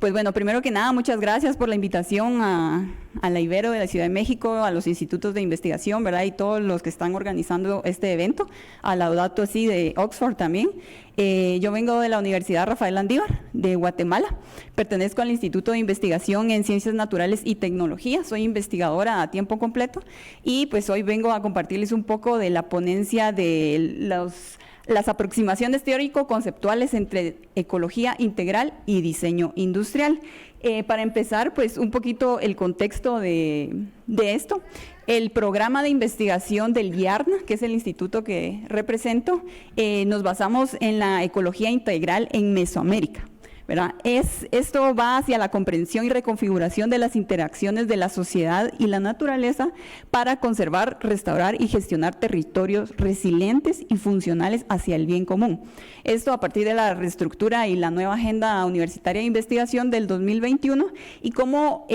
Pues bueno, primero que nada, muchas gracias por la invitación a la Ibero de la Ciudad de México, a los institutos de investigación, ¿verdad? Y todos los que están organizando este evento, a Laudato Si de Oxford también. Yo vengo de la Universidad Rafael Landívar, de Guatemala. Pertenezco al Instituto de Investigación en Ciencias Naturales y Tecnología. Soy investigadora a tiempo completo y pues hoy vengo a compartirles un poco de la ponencia de las aproximaciones teórico-conceptuales entre ecología integral y diseño industrial. Para empezar, pues un poquito el contexto de esto. El programa de investigación del IARNA, que es el instituto que represento, nos basamos en la ecología integral en Mesoamérica, ¿verdad? Esto va hacia la comprensión y reconfiguración de las interacciones de la sociedad y la naturaleza para conservar, restaurar y gestionar territorios resilientes y funcionales hacia el bien común. Esto a partir de la reestructura y la nueva agenda universitaria de investigación del 2021. ¿Y cómo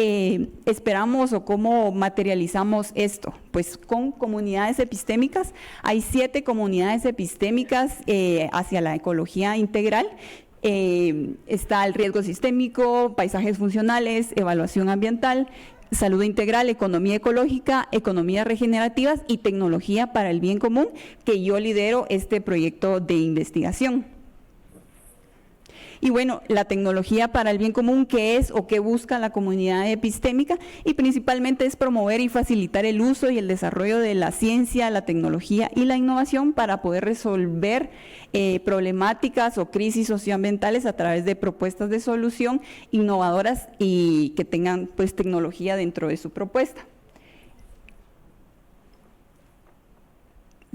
esperamos o cómo materializamos esto? Pues con comunidades epistémicas. Hay 7 comunidades epistémicas hacia la ecología integral. Está el riesgo sistémico, paisajes funcionales, evaluación ambiental, salud integral, economía ecológica, economías regenerativas y tecnología para el bien común, que yo lidero este proyecto de investigación. Y bueno, la tecnología para el bien común, ¿qué es o qué busca la comunidad epistémica? Y principalmente es promover y facilitar el uso y el desarrollo de la ciencia, la tecnología y la innovación para poder resolver problemáticas o crisis socioambientales a través de propuestas de solución innovadoras y que tengan pues tecnología dentro de su propuesta.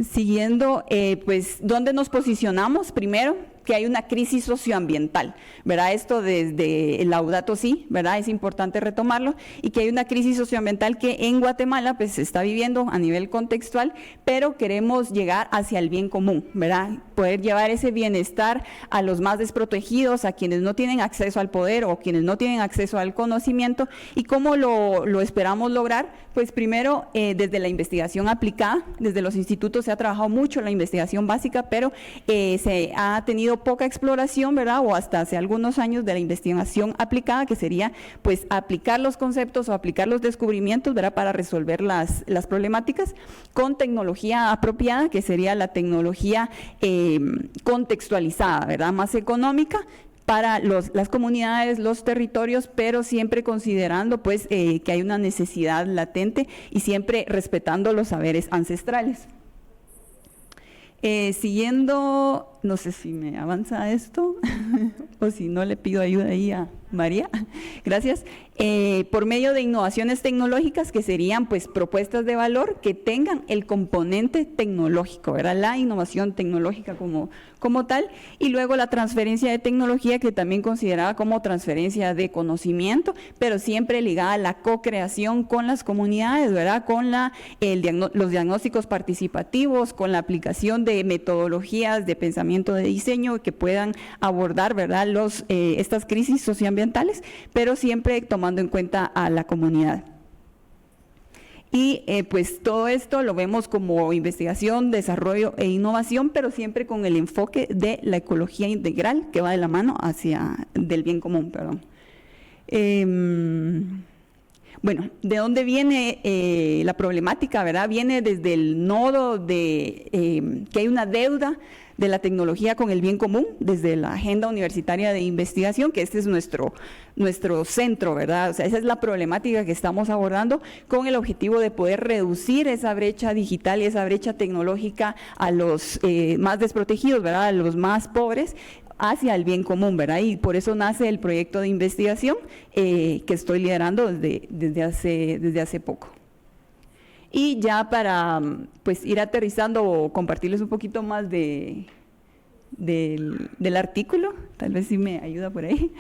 Siguiendo, pues, ¿dónde nos posicionamos? Primero, que hay una crisis socioambiental, ¿verdad? Esto desde el Laudato Si, ¿verdad? Es importante retomarlo, y que hay una crisis socioambiental que en Guatemala pues se está viviendo a nivel contextual, pero queremos llegar hacia el bien común, ¿verdad? Poder llevar ese bienestar a los más desprotegidos, a quienes no tienen acceso al poder o quienes no tienen acceso al conocimiento. ¿Y cómo lo esperamos lograr? Pues primero, desde la investigación aplicada, desde los institutos se ha trabajado mucho la investigación básica, pero se ha tenido poca exploración, ¿verdad? O hasta hace algunos años de la investigación aplicada, que sería pues aplicar los conceptos o aplicar los descubrimientos, ¿verdad? Para resolver las problemáticas con tecnología apropiada, que sería la tecnología contextualizada, ¿verdad? Más económica para las comunidades, los territorios, pero siempre considerando pues que hay una necesidad latente y siempre respetando los saberes ancestrales. Siguiendo, no sé si me avanza esto o si no le pido ayuda ahí a María, gracias. Por medio de innovaciones tecnológicas que serían pues propuestas de valor que tengan el componente tecnológico, ¿verdad? La innovación tecnológica como tal, y luego la transferencia de tecnología, que también considerada como transferencia de conocimiento, pero siempre ligada a la co-creación con las comunidades, ¿verdad? Con los diagnósticos participativos, con la aplicación de metodologías de pensamiento de diseño que puedan abordar, ¿verdad? Estas crisis socioambientales, pero siempre tomando en cuenta a la comunidad. Y pues todo esto lo vemos como investigación, desarrollo e innovación, pero siempre con el enfoque de la ecología integral que va de la mano del bien común, perdón. Bueno, ¿de dónde viene la problemática, verdad? Viene desde el nodo de que hay una deuda de la tecnología con el bien común, desde la agenda universitaria de investigación, que este es nuestro centro, ¿verdad? O sea, esa es la problemática que estamos abordando con el objetivo de poder reducir esa brecha digital y esa brecha tecnológica a los más desprotegidos, ¿verdad? A los más pobres, hacia el bien común, ¿verdad? Y por eso nace el proyecto de investigación que estoy liderando desde hace poco. Y ya para pues ir aterrizando o compartirles un poquito más del artículo, tal vez si me ayuda por ahí.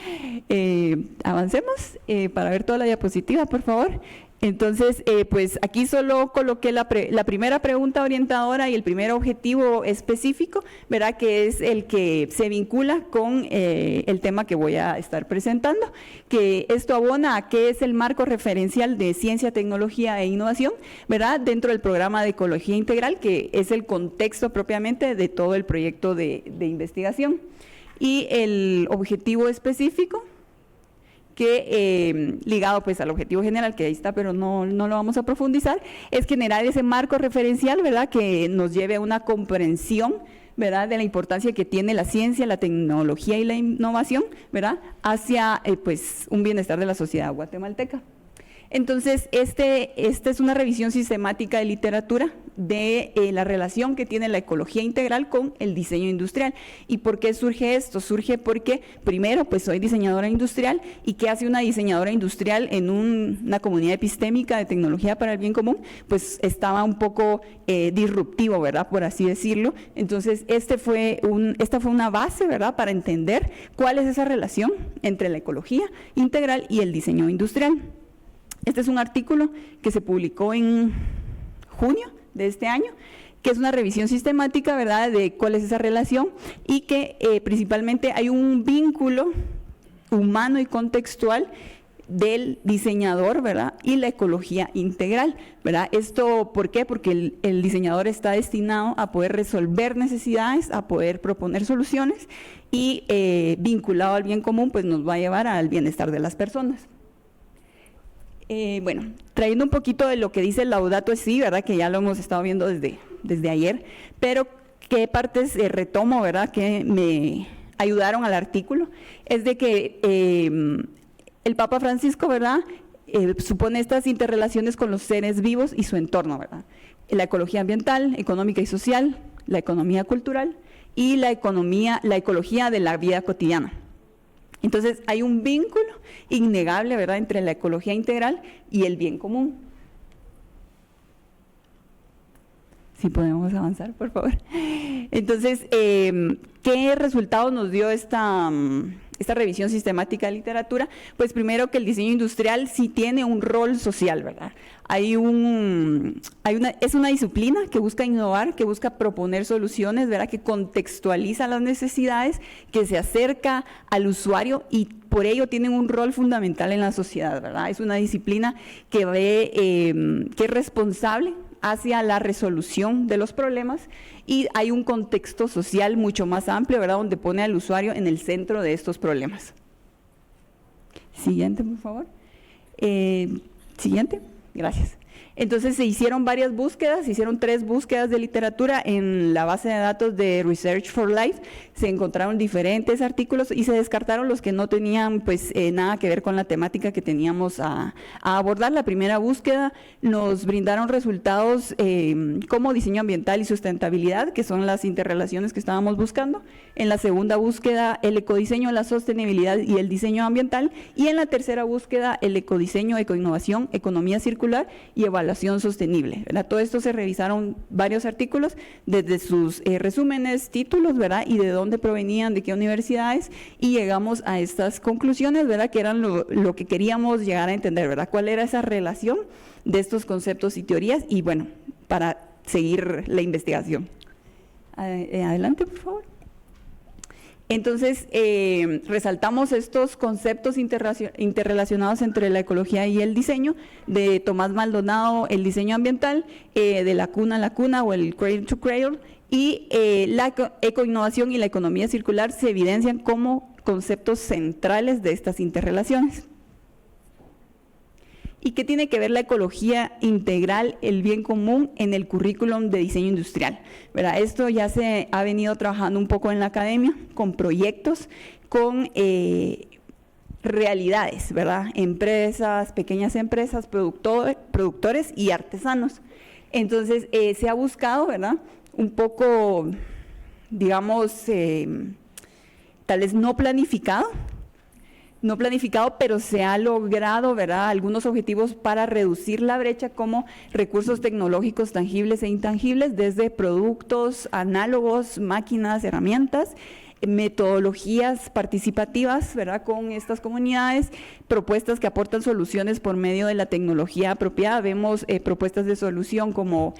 Avancemos para ver toda la diapositiva, por favor. Entonces, pues aquí solo coloqué la primera pregunta orientadora y el primer objetivo específico, ¿verdad? Que es el que se vincula con el tema que voy a estar presentando, que esto abona a qué es el marco referencial de ciencia, tecnología e innovación, ¿verdad? Dentro del programa de ecología integral, que es el contexto propiamente de todo el proyecto de investigación. Y el objetivo específico, que ligado pues al objetivo general, que ahí está, pero no lo vamos a profundizar, es generar ese marco referencial, ¿verdad?, que nos lleve a una comprensión, ¿verdad?, de la importancia que tiene la ciencia, la tecnología y la innovación, ¿verdad?, hacia pues un bienestar de la sociedad guatemalteca. Entonces, esta es una revisión sistemática de literatura de la relación que tiene la ecología integral con el diseño industrial. ¿Y por qué surge esto? Surge porque, primero, pues soy diseñadora industrial, y ¿qué hace una diseñadora industrial en una comunidad epistémica de tecnología para el bien común? Pues estaba un poco disruptivo, ¿verdad?, por así decirlo. Entonces, esta fue una base, ¿verdad?, para entender cuál es esa relación entre la ecología integral y el diseño industrial. Este es un artículo que se publicó en junio de este año, que es una revisión sistemática, ¿verdad?, de cuál es esa relación, y que principalmente hay un vínculo humano y contextual del diseñador, ¿verdad?, y la ecología integral, ¿verdad? ¿Esto por qué? Porque el diseñador está destinado a poder resolver necesidades, a poder proponer soluciones, y vinculado al bien común, pues nos va a llevar al bienestar de las personas. Bueno, trayendo un poquito de lo que dice Laudato Si, ¿verdad?, que ya lo hemos estado viendo desde ayer, pero qué partes retomo, ¿verdad?, que me ayudaron al artículo, es de que el Papa Francisco, ¿verdad?, supone estas interrelaciones con los seres vivos y su entorno, ¿verdad? La ecología ambiental, económica y social, la economía cultural y la ecología de la vida cotidiana. Entonces, hay un vínculo innegable, ¿verdad?, entre la ecología integral y el bien común. Si podemos avanzar, por favor. Entonces, ¿qué resultados nos dio esta revisión sistemática de literatura? Pues primero, que el diseño industrial sí tiene un rol social, ¿verdad? Es una disciplina que busca innovar, que busca proponer soluciones, ¿verdad?, que contextualiza las necesidades, que se acerca al usuario, y por ello tienen un rol fundamental en la sociedad, ¿verdad? Es una disciplina que que es responsable hacia la resolución de los problemas, y hay un contexto social mucho más amplio, ¿verdad?, donde pone al usuario en el centro de estos problemas. Siguiente, por favor. Siguiente. Gracias. Entonces se hicieron varias búsquedas, se hicieron 3 búsquedas de literatura en la base de datos de Research for Life, se encontraron diferentes artículos y se descartaron los que no tenían pues nada que ver con la temática que teníamos a abordar. La primera búsqueda nos brindaron resultados como diseño ambiental y sustentabilidad, que son las interrelaciones que estábamos buscando. En la segunda búsqueda, el ecodiseño, la sostenibilidad y el diseño ambiental, y en la tercera búsqueda, el ecodiseño, ecoinnovación, economía circular y evaluación sostenible, ¿verdad? Todo esto se revisaron varios artículos, desde sus resúmenes, títulos, ¿verdad?, y de dónde provenían, de qué universidades, y llegamos a estas conclusiones, ¿verdad?, que eran lo que queríamos llegar a entender, ¿verdad?, cuál era esa relación de estos conceptos y teorías, y bueno, para seguir la investigación. Adelante, por favor. Entonces, resaltamos estos conceptos interrelacionados entre la ecología y el diseño, de Tomás Maldonado, el diseño ambiental, de la cuna a la cuna, o el cradle to cradle, y la ecoinnovación y la economía circular se evidencian como conceptos centrales de estas interrelaciones. ¿Y qué tiene que ver la ecología integral, el bien común, en el currículum de diseño industrial? ¿Verdad? Esto ya se ha venido trabajando un poco en la academia, con proyectos, con realidades, ¿verdad? Empresas, pequeñas empresas, productores y artesanos. Entonces, se ha buscado, ¿verdad?, un poco, digamos, tal vez no planificado, pero se ha logrado, ¿verdad?, algunos objetivos para reducir la brecha, como recursos tecnológicos tangibles e intangibles, desde productos, análogos, máquinas, herramientas, metodologías participativas, ¿verdad?, con estas comunidades, propuestas que aportan soluciones por medio de la tecnología apropiada. Vemos propuestas de solución como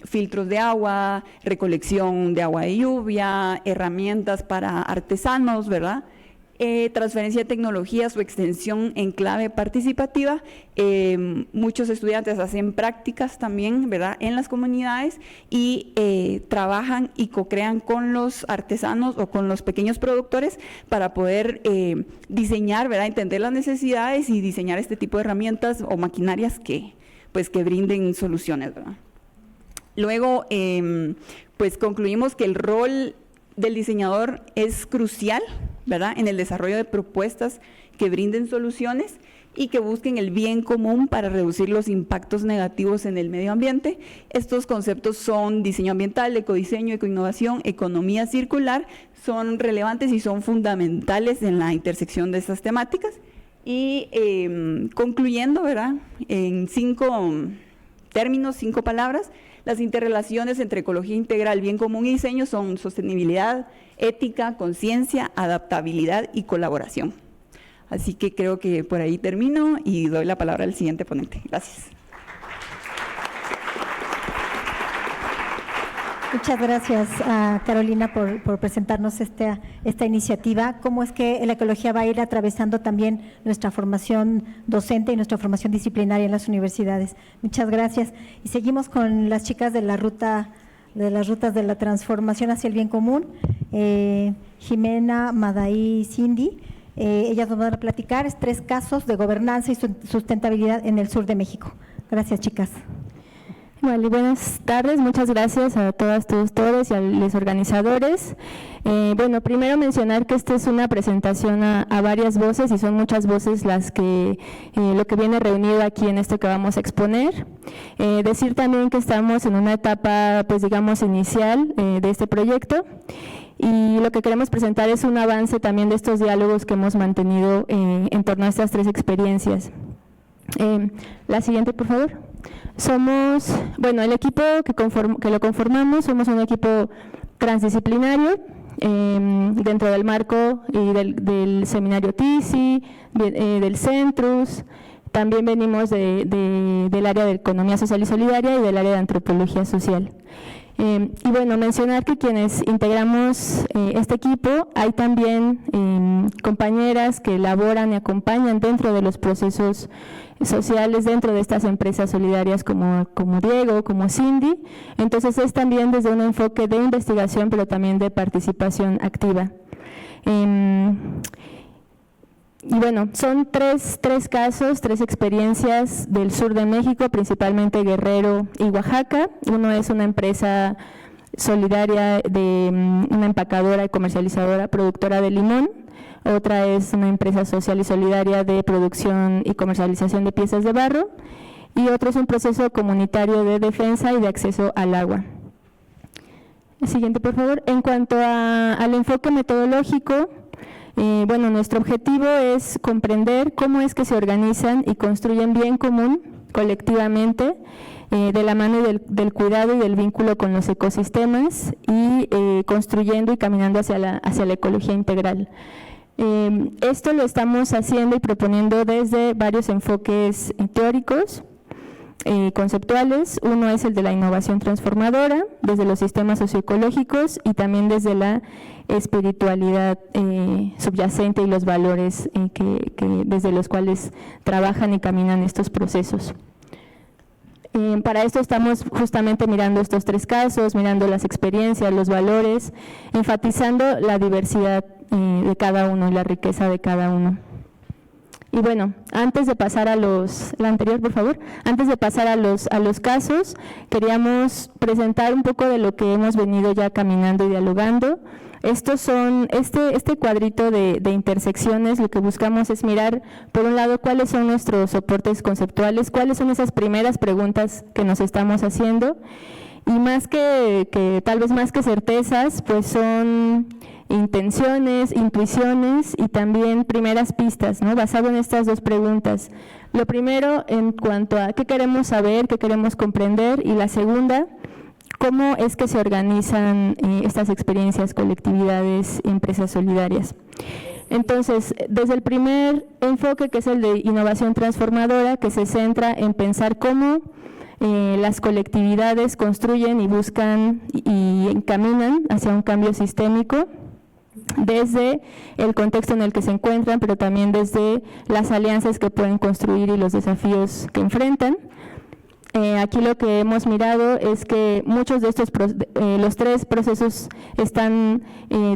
filtros de agua, recolección de agua de lluvia, herramientas para artesanos, ¿verdad?, transferencia de tecnologías o extensión en clave participativa. Muchos estudiantes hacen prácticas también, ¿verdad?, en las comunidades y trabajan y co-crean con los artesanos o con los pequeños productores para poder diseñar, ¿verdad?, entender las necesidades y diseñar este tipo de herramientas o maquinarias que brinden soluciones, ¿verdad? Luego, pues concluimos que el rol del diseñador es crucial, ¿verdad?, en el desarrollo de propuestas que brinden soluciones y que busquen el bien común para reducir los impactos negativos en el medio ambiente. Estos conceptos son diseño ambiental, ecodiseño, ecoinnovación, economía circular, son relevantes y son fundamentales en la intersección de estas temáticas. Y concluyendo, ¿verdad?, en 5 términos, 5 palabras, las interrelaciones entre ecología integral, bien común y diseño son sostenibilidad, ética, conciencia, adaptabilidad y colaboración. Así que creo que por ahí termino y doy la palabra al siguiente ponente. Gracias. Muchas gracias, Carolina, por presentarnos esta iniciativa. ¿Cómo es que la ecología va a ir atravesando también nuestra formación docente y nuestra formación disciplinaria en las universidades? Muchas gracias. Y seguimos con las chicas de las rutas de la transformación hacia el bien común. Jimena, Madaí y Cindy. Ellas nos van a platicar 3 casos de gobernanza y sustentabilidad en el sur de México. Gracias, chicas. Vale, buenas tardes, muchas gracias a todas, todos y a los organizadores. Bueno, primero mencionar que esta es una presentación a varias voces y son muchas voces las que lo que viene reunido aquí en esto que vamos a exponer. Decir también que estamos en una etapa, pues digamos, inicial de este proyecto. Y lo que queremos presentar es un avance también de estos diálogos que hemos mantenido en torno a estas 3 experiencias. La siguiente, por favor. Somos, bueno, el equipo que lo conformamos, somos un equipo transdisciplinario dentro del marco y del seminario TISI, del Centrus. También venimos del área de Economía Social y Solidaria y del área de Antropología Social. Y bueno, mencionar que quienes integramos este equipo, hay también compañeras que elaboran y acompañan dentro de los procesos sociales dentro de estas empresas solidarias como Diego, como Cindy. Entonces es también desde un enfoque de investigación, pero también de participación activa. Y bueno, son tres casos, 3 experiencias del sur de México, principalmente Guerrero y Oaxaca. Uno es una empresa solidaria de una empacadora y comercializadora, productora de limón. Otra es una empresa social y solidaria de producción y comercialización de piezas de barro. Y otro es un proceso comunitario de defensa y de acceso al agua. El siguiente, por favor. En cuanto al enfoque metodológico, bueno, nuestro objetivo es comprender cómo es que se organizan y construyen bien común colectivamente de la mano del cuidado y del vínculo con los ecosistemas y construyendo y caminando hacia la ecología integral. Esto lo estamos haciendo y proponiendo desde varios enfoques teóricos, conceptuales. Uno es el de la innovación transformadora, desde los sistemas socioecológicos y también desde la espiritualidad subyacente y los valores desde los cuales trabajan y caminan estos procesos. Para esto estamos justamente mirando estos 3 casos, mirando las experiencias, los valores, enfatizando la diversidad de cada uno y la riqueza de cada uno. Y bueno, antes de pasar a la anterior, por favor, antes de pasar a los casos, queríamos presentar un poco de lo que hemos venido ya caminando y dialogando. Estos son, este cuadrito de intersecciones, lo que buscamos es mirar, por un lado, cuáles son nuestros soportes conceptuales, cuáles son esas primeras preguntas que nos estamos haciendo, y tal vez más que certezas, pues son intenciones, intuiciones y también primeras pistas, ¿no?, basado en estas 2 preguntas. Lo primero, en cuanto a qué queremos saber, qué queremos comprender, y la segunda, cómo es que se organizan estas experiencias, colectividades y empresas solidarias. Entonces, desde el primer enfoque, que es el de innovación transformadora, que se centra en pensar cómo las colectividades construyen y buscan y encaminan hacia un cambio sistémico. desde el contexto en el que se encuentran, pero también desde las alianzas que pueden construir y los desafíos que enfrentan. Aquí lo que hemos mirado es que muchos de estos, los tres procesos están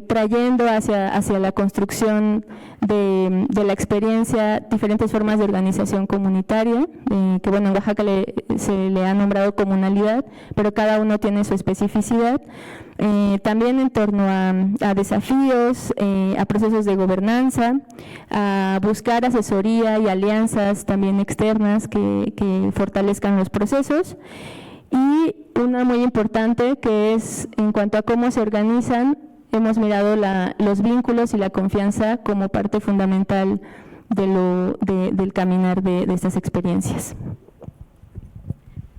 trayendo hacia la construcción de la experiencia diferentes formas de organización comunitaria, que bueno, en Oaxaca se le ha nombrado comunalidad, pero cada uno tiene su especificidad. También en torno a desafíos, a procesos de gobernanza, a buscar asesoría y alianzas también externas que fortalezcan los procesos. Y una muy importante que es en cuanto a cómo se organizan, hemos mirado los vínculos y la confianza como parte fundamental del caminar de estas experiencias.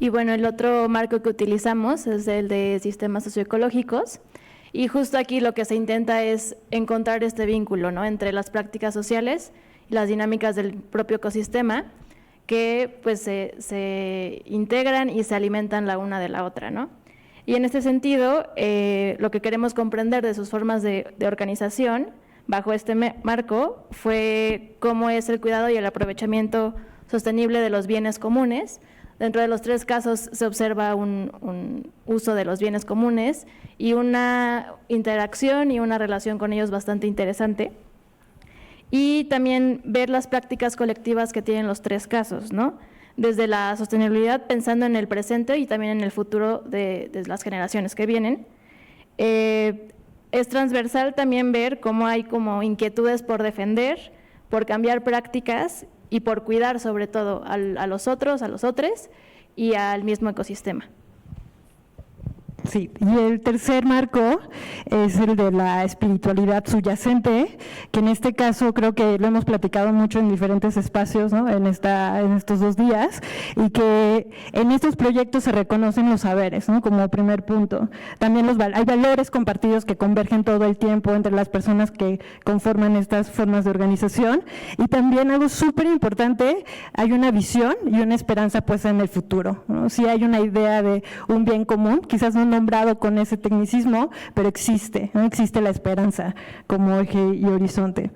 Y bueno, el otro marco que utilizamos es el de sistemas socioecológicos, y justo aquí lo que se intenta es encontrar este vínculo, ¿no?, entre las prácticas sociales y las dinámicas del propio ecosistema, que pues se integran y se alimentan la una de la otra, ¿no? Y en este sentido, lo que queremos comprender de sus formas de organización bajo este marco fue cómo es el cuidado y el aprovechamiento sostenible de los bienes comunes. Dentro de los tres casos se observa un uso de los bienes comunes y una interacción y una relación con ellos bastante interesante. Y también ver las prácticas colectivas que tienen los tres casos, ¿no? Desde la sostenibilidad, pensando en el presente y también en el futuro de las generaciones que vienen. Es transversal también ver cómo hay como inquietudes por defender, por cambiar prácticas y por cuidar sobre todo a los otros, a los otros y al mismo ecosistema. Sí, y el tercer marco es el de la espiritualidad subyacente, que en este caso creo que lo hemos platicado mucho en diferentes espacios, ¿no?, en estos 2 días, y que en estos proyectos se reconocen los saberes, ¿no?, como primer punto. También hay valores compartidos que convergen todo el tiempo entre las personas que conforman estas formas de organización, y también algo súper importante, hay una visión y una esperanza puesta en el futuro, ¿no? Sí hay una idea de un bien común, quizás no nombrado con ese tecnicismo, pero existe, ¿no? Existe la esperanza como eje y horizonte.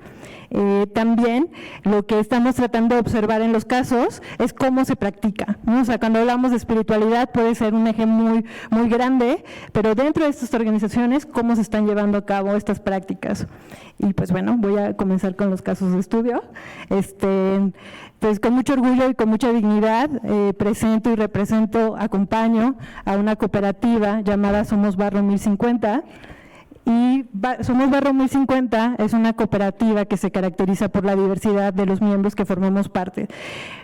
También lo que estamos tratando de observar en los casos es cómo se practica, ¿no? O sea, cuando hablamos de espiritualidad puede ser un eje muy, muy grande, pero dentro de estas organizaciones, cómo se están llevando a cabo estas prácticas. Y pues bueno, voy a comenzar con los casos de estudio. Pues con mucho orgullo y con mucha dignidad presento y represento, acompaño a una cooperativa llamada Somos Barro 1050. Y Somos Barro 1050 es una cooperativa que se caracteriza por la diversidad de los miembros que formamos parte.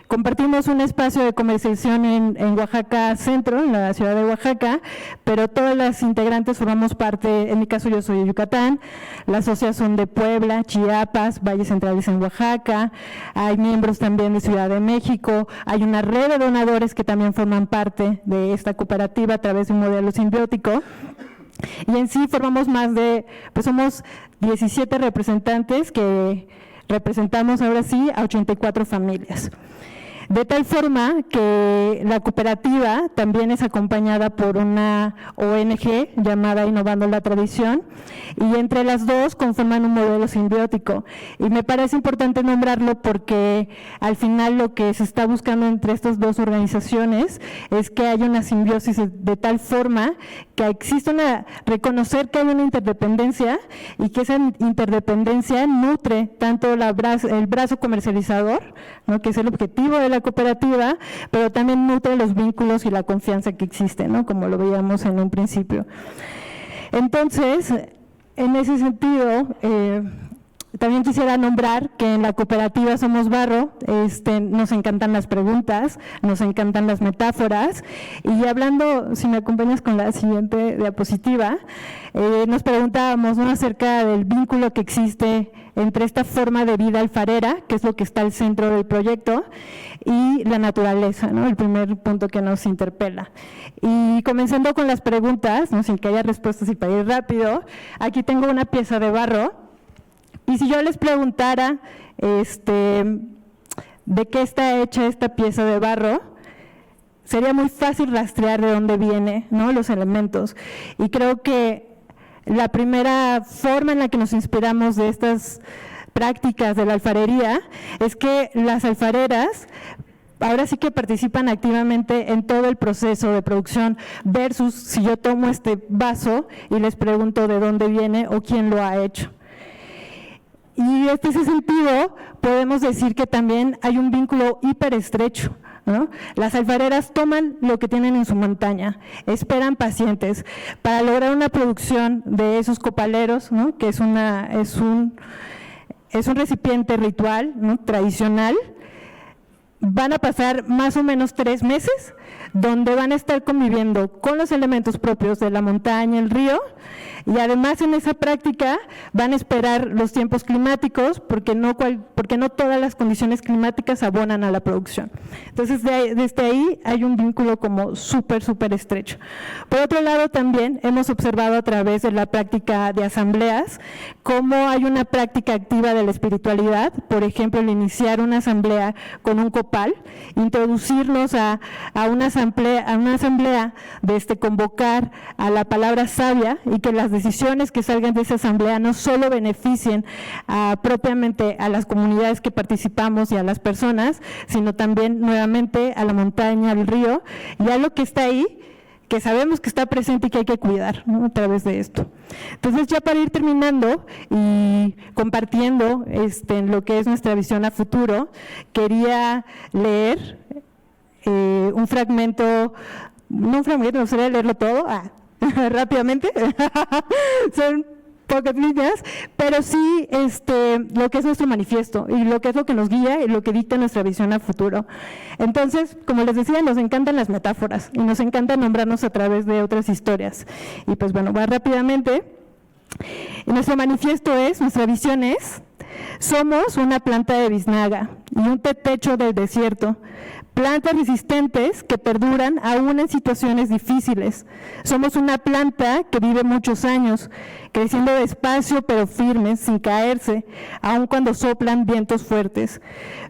Compartimos un espacio de comercialización en Oaxaca Centro, en la ciudad de Oaxaca, pero todas las integrantes formamos parte, en mi caso yo soy de Yucatán, las socias son de Puebla, Chiapas, Valles Centrales en Oaxaca, hay miembros también de Ciudad de México, hay una red de donadores que también forman parte de esta cooperativa a través de un modelo simbiótico. Y en sí formamos somos 17 representantes que representamos ahora sí a 84 familias. De tal forma que la cooperativa también es acompañada por una ONG llamada Innovando la Tradición, y entre las dos conforman un modelo simbiótico. Y me parece importante nombrarlo porque al final lo que se está buscando entre estas dos organizaciones es que haya una simbiosis de tal forma que exista reconocer que hay una interdependencia y que esa interdependencia nutre tanto el brazo comercializador, ¿no?, que es el objetivo de la cooperativa, pero también nutre los vínculos y la confianza que existe, ¿no?, como lo veíamos en un principio. Entonces, en ese sentido, también quisiera nombrar que en la cooperativa Somos Barro nos encantan las preguntas, nos encantan las metáforas, y hablando, si me acompañas con la siguiente diapositiva, nos preguntábamos, ¿no?, acerca del vínculo que existe entre esta forma de vida alfarera, que es lo que está al centro del proyecto, y la naturaleza, ¿no?, el primer punto que nos interpela. Y comenzando con las preguntas, ¿no?, sin que haya respuestas y para ir rápido, aquí tengo una pieza de barro, y si yo les preguntara de qué está hecha esta pieza de barro, sería muy fácil rastrear de dónde vienen, ¿no?, los elementos. Y creo que la primera forma en la que nos inspiramos de estas prácticas de la alfarería es que las alfareras ahora sí que participan activamente en todo el proceso de producción versus si yo tomo este vaso y les pregunto de dónde viene o quién lo ha hecho. Y en ese sentido podemos decir que también hay un vínculo hiperestrecho, ¿no? Las alfareras toman lo que tienen en su montaña, esperan pacientes para lograr una producción de esos copaleros, ¿no? Que es un recipiente ritual, ¿no? Tradicional. Van a pasar más o menos 3 meses donde van a estar conviviendo con los elementos propios de la montaña, el río, y además en esa práctica van a esperar los tiempos climáticos porque no todas las condiciones climáticas abonan a la producción. Entonces desde ahí hay un vínculo como súper estrecho. Por otro lado también hemos observado a través de la práctica de asambleas cómo hay una práctica activa de la espiritualidad, por ejemplo el iniciar una asamblea con un copal, introducirnos a una asamblea de convocar a la palabra sabia y que las decisiones que salgan de esa asamblea no solo beneficien propiamente a las comunidades que participamos y a las personas, sino también nuevamente a la montaña, al río y a lo que está ahí, que sabemos que está presente y que hay que cuidar, ¿no? A través de esto. Entonces, ya para ir terminando y compartiendo lo que es nuestra visión a futuro, quería leer un fragmento, no un fragmento, me gustaría leerlo todo, rápidamente, son pocas líneas, pero sí lo que es nuestro manifiesto y lo que es lo que nos guía y lo que dicta nuestra visión a futuro. Entonces, como les decía, nos encantan las metáforas y nos encanta nombrarnos a través de otras historias. Y pues bueno, va rápidamente. Nuestro manifiesto nuestra visión es: somos una planta de biznaga y un techo del desierto, plantas resistentes que perduran aún en situaciones difíciles. Somos una planta que vive muchos años, creciendo despacio pero firme, sin caerse, aun cuando soplan vientos fuertes.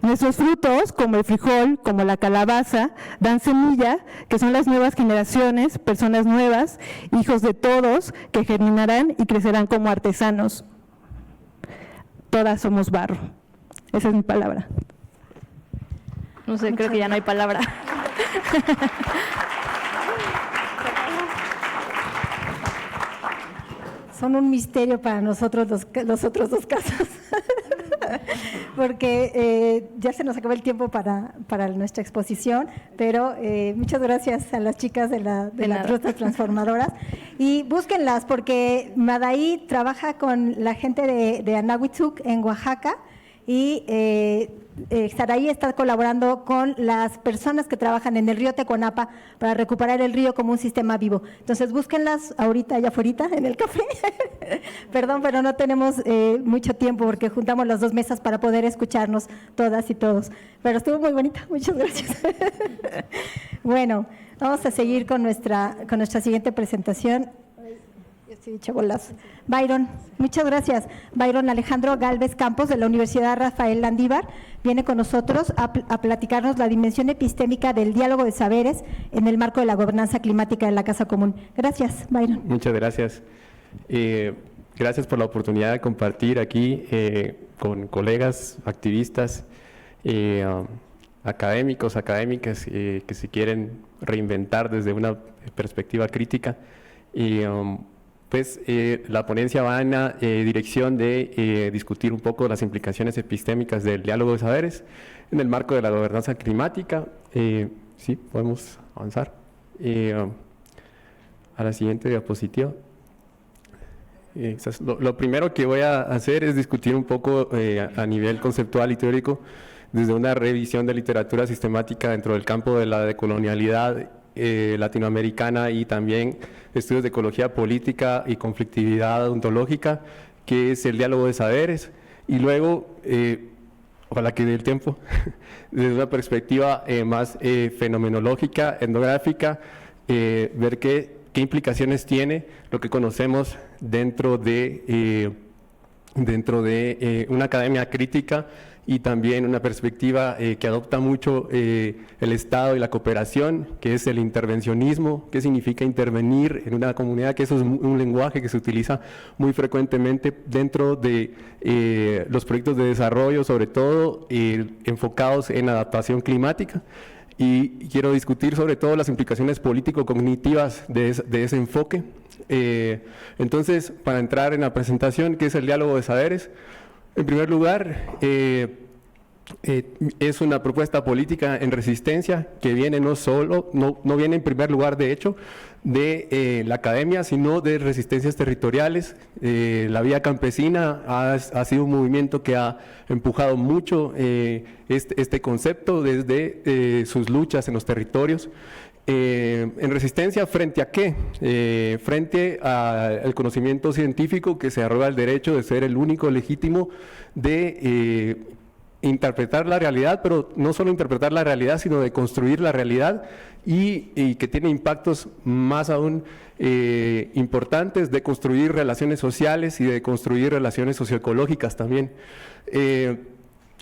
Nuestros frutos, como el frijol, como la calabaza, dan semilla, que son las nuevas generaciones, personas nuevas, hijos de todos, que germinarán y crecerán como artesanos. Todas somos barro. Esa es mi palabra. No sé, creo que ya no hay palabra. Son un misterio para nosotros los otros 2 casos, porque ya se nos acabó el tiempo para nuestra exposición, pero muchas gracias a las chicas de las Rutas Transformadoras y búsquenlas porque Madaí trabaja con la gente de Anahuitzuc en Oaxaca y Saraí está colaborando con las personas que trabajan en el río Teconapa para recuperar el río como un sistema vivo. Entonces, búsquenlas ahorita, allá afuera, en el café. Perdón, pero no tenemos mucho tiempo porque juntamos las 2 mesas para poder escucharnos todas y todos. Pero estuvo muy bonita, muchas gracias. Bueno, vamos a seguir con nuestra siguiente presentación. Sí, chabolazo. Byron, muchas gracias. Byron Alejandro Galvez Campos, de la Universidad Rafael Landívar, viene con nosotros a platicarnos la dimensión epistémica del diálogo de saberes en el marco de la gobernanza climática de la Casa Común. Gracias, Byron. Muchas gracias. Gracias por la oportunidad de compartir aquí con colegas, activistas, académicos, académicas que se quieren reinventar desde una perspectiva crítica. La ponencia va en la dirección de discutir un poco las implicaciones epistémicas del diálogo de saberes en el marco de la gobernanza climática. Sí, podemos avanzar. A la siguiente diapositiva. Lo primero que voy a hacer es discutir un poco a nivel conceptual y teórico desde una revisión de literatura sistemática dentro del campo de la decolonialidad latinoamericana y también estudios de ecología política y conflictividad ontológica, que es el diálogo de saberes, y luego, ojalá que dé el tiempo, desde una perspectiva más fenomenológica, etnográfica, ver qué implicaciones tiene lo que conocemos dentro de una academia crítica y también una perspectiva que adopta mucho el Estado y la cooperación, que es el intervencionismo. ¿Qué significa intervenir en una comunidad? Que eso es un lenguaje que se utiliza muy frecuentemente dentro de los proyectos de desarrollo, sobre todo enfocados en adaptación climática. Y quiero discutir sobre todo las implicaciones político-cognitivas de ese enfoque. Entonces, para entrar en la presentación, ¿qué es el diálogo de saberes? En primer lugar, es una propuesta política en resistencia que viene no viene en primer lugar, de hecho, de la academia, sino de resistencias territoriales. La vía campesina ha sido un movimiento que ha empujado mucho este concepto desde sus luchas en los territorios. En resistencia, ¿frente a qué? Frente al conocimiento científico que se arroga el derecho de ser el único legítimo de interpretar la realidad, pero no solo interpretar la realidad, sino de construir la realidad y que tiene impactos más aún importantes de construir relaciones sociales y de construir relaciones socioecológicas también.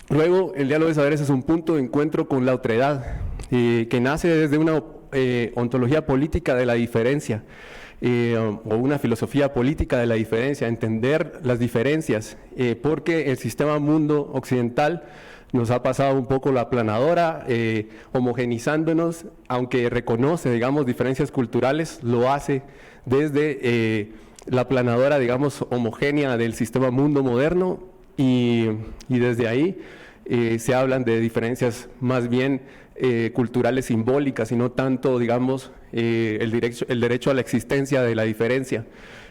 Luego, el diálogo de saberes es un punto de encuentro con la otredad, que nace desde una ontología política de la diferencia, o una filosofía política de la diferencia, entender las diferencias, porque el sistema mundo occidental nos ha pasado un poco la aplanadora, homogenizándonos, aunque reconoce, digamos, diferencias culturales, lo hace desde la aplanadora, digamos, homogénea del sistema mundo moderno, y desde ahí se hablan de diferencias más bien culturales simbólicas y no tanto, digamos, el derecho a la existencia de la diferencia.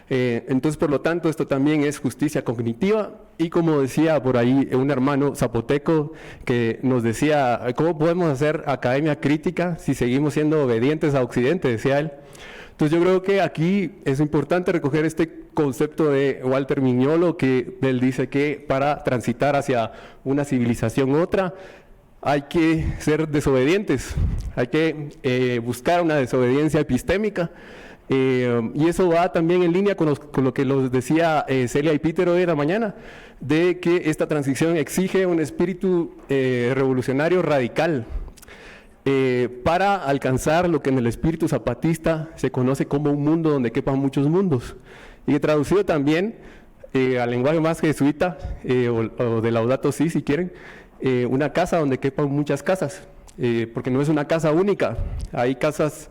Entonces, por lo tanto, esto también es justicia cognitiva, y como decía por ahí un hermano zapoteco que nos decía, ¿cómo podemos hacer academia crítica si seguimos siendo obedientes a Occidente?, decía él. Entonces yo creo que aquí es importante recoger este concepto de Walter Mignolo, que él dice que para transitar hacia una civilización otra, hay que ser desobedientes, hay que buscar una desobediencia epistémica, y eso va también en línea con lo que los decía Celia y Peter hoy en la mañana, de que esta transición exige un espíritu revolucionario radical para alcanzar lo que en el espíritu zapatista se conoce como un mundo donde quepan muchos mundos, y traducido también al lenguaje más jesuita o de Laudato Si, si quieren, una casa donde quepan muchas casas, porque no es una casa única, hay casas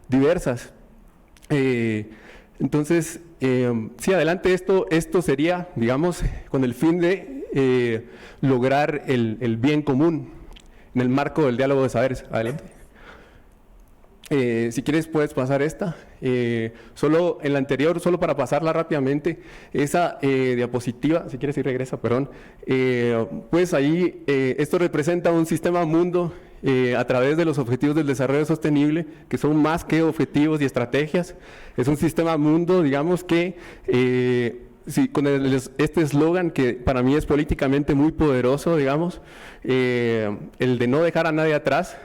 diversas. Entonces, sí, adelante, esto sería, digamos, con el fin de lograr el bien común en el marco del diálogo de saberes. Adelante. Si quieres puedes pasar esta. Solo en la anterior, solo para pasarla rápidamente, esa diapositiva, si quieres regresa, perdón. Pues ahí esto representa un sistema mundo a través de los objetivos del desarrollo sostenible, que son más que objetivos y estrategias. Es un sistema mundo, digamos, que sí, con este eslogan que para mí es políticamente muy poderoso, digamos, el de no dejar a nadie atrás,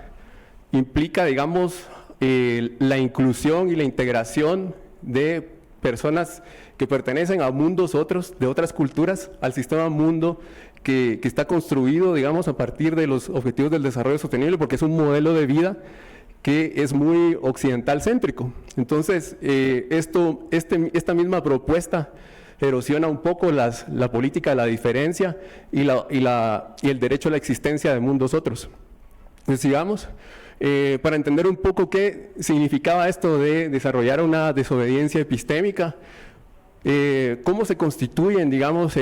implica, digamos, la inclusión y la integración de personas que pertenecen a mundos otros, de otras culturas, al sistema mundo que está construido, digamos, a partir de los objetivos del desarrollo sostenible, porque es un modelo de vida que es muy occidental céntrico. Entonces, esta misma propuesta erosiona un poco la política de la diferencia y el derecho a la existencia de mundos otros. Entonces, sigamos. Para entender un poco qué significaba esto de desarrollar una desobediencia epistémica, cómo se constituyen, digamos,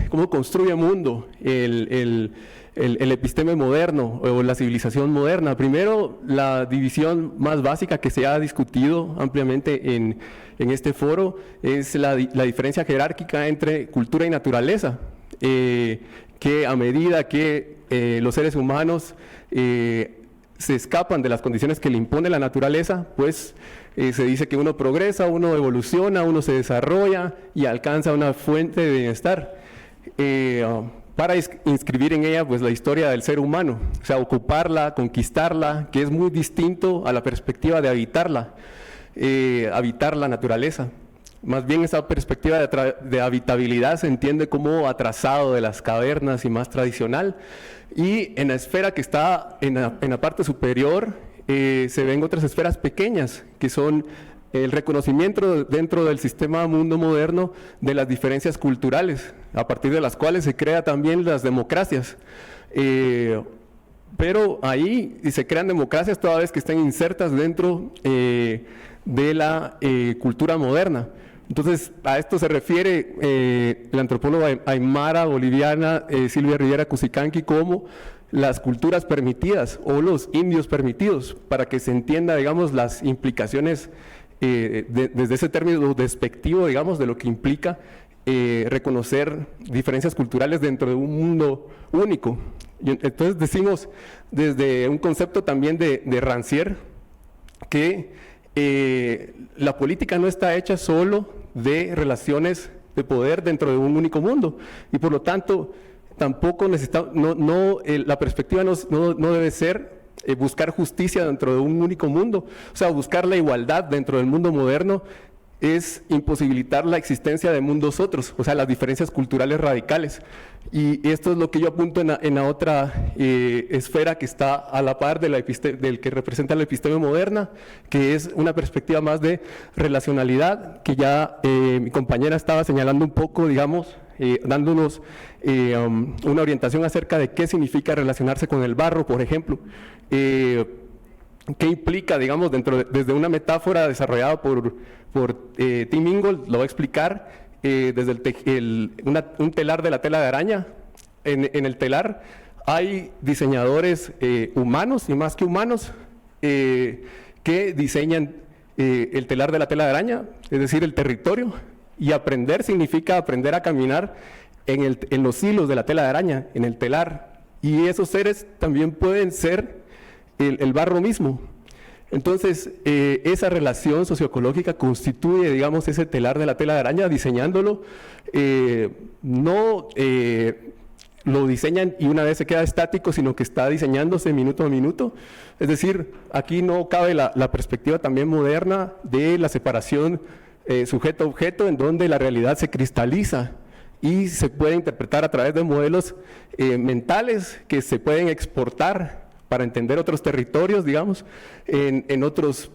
cómo construye mundo el episteme moderno o la civilización moderna. Primero, la división más básica que se ha discutido ampliamente en este foro es la diferencia jerárquica entre cultura y naturaleza, que a medida que los seres humanos se escapan de las condiciones que le impone la naturaleza, pues se dice que uno progresa, uno evoluciona, uno se desarrolla y alcanza una fuente de bienestar, para inscribir en ella pues la historia del ser humano, o sea, ocuparla, conquistarla, que es muy distinto a la perspectiva de habitar la naturaleza. Más bien esa perspectiva de habitabilidad se entiende como atrasado de las cavernas y más tradicional. Y en la esfera que está en la parte superior se ven otras esferas pequeñas, que son el reconocimiento dentro del sistema mundo moderno de las diferencias culturales, a partir de las cuales se crean también las democracias. Pero ahí se crean democracias toda vez que están insertas dentro de la cultura moderna. Entonces, a esto se refiere la antropóloga aymara boliviana Silvia Rivera Cusicanqui como las culturas permitidas o los indios permitidos, para que se entienda, digamos, las implicaciones desde ese término despectivo, digamos, de lo que implica reconocer diferencias culturales dentro de un mundo único. Y entonces decimos, desde un concepto también de Rancière, que la política no está hecha solo de relaciones de poder dentro de un único mundo, y por lo tanto tampoco la perspectiva no debe ser buscar justicia dentro de un único mundo. O sea, buscar la igualdad dentro del mundo moderno es imposibilitar la existencia de mundos otros, o sea, las diferencias culturales radicales. Y esto es lo que yo apunto en la otra esfera que está a la par del que representa la episteme moderna, que es una perspectiva más de relacionalidad, que ya mi compañera estaba señalando un poco, digamos, dándonos una orientación acerca de qué significa relacionarse con el barro, por ejemplo. ¿Qué implica, digamos, desde una metáfora desarrollada por Tim Ingold? Lo va a explicar desde un telar de la tela de araña. En el telar hay diseñadores humanos y más que humanos que diseñan el telar de la tela de araña, es decir, el territorio. Y aprender significa aprender a caminar en los hilos de la tela de araña, en el telar. Y esos seres también pueden ser el barro mismo. Entonces, esa relación socioecológica constituye, digamos, ese telar de la tela de araña, diseñándolo. No lo diseñan y una vez se queda estático, sino que está diseñándose minuto a minuto. Es decir, aquí no cabe la perspectiva también moderna de la separación sujeto-objeto, en donde la realidad se cristaliza y se puede interpretar a través de modelos mentales que se pueden exportar para entender otros territorios, digamos, en otros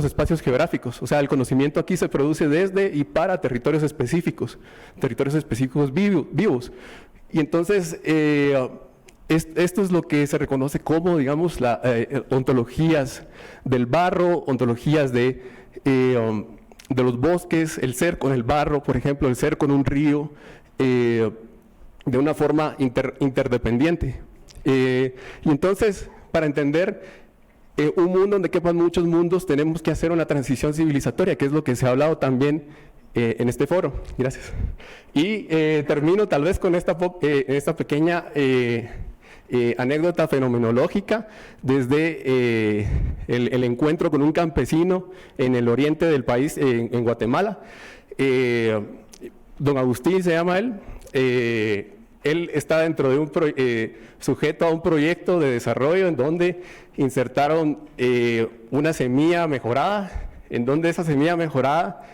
espacios geográficos. O sea, el conocimiento aquí se produce desde y para territorios específicos vivos. Y entonces, esto es lo que se reconoce como, digamos, ontologías del barro, ontologías de los bosques, el ser con el barro, por ejemplo, el ser con un río, de una forma interdependiente. Y entonces, para entender un mundo donde quepan muchos mundos, tenemos que hacer una transición civilizatoria, que es lo que se ha hablado también en este foro. Gracias. Y termino tal vez con esta pequeña anécdota fenomenológica desde el encuentro con un campesino en el oriente del país, en Guatemala. Don Agustín se llama él. Él está dentro de sujeto a un proyecto de desarrollo en donde insertaron una semilla mejorada, en donde esa semilla mejorada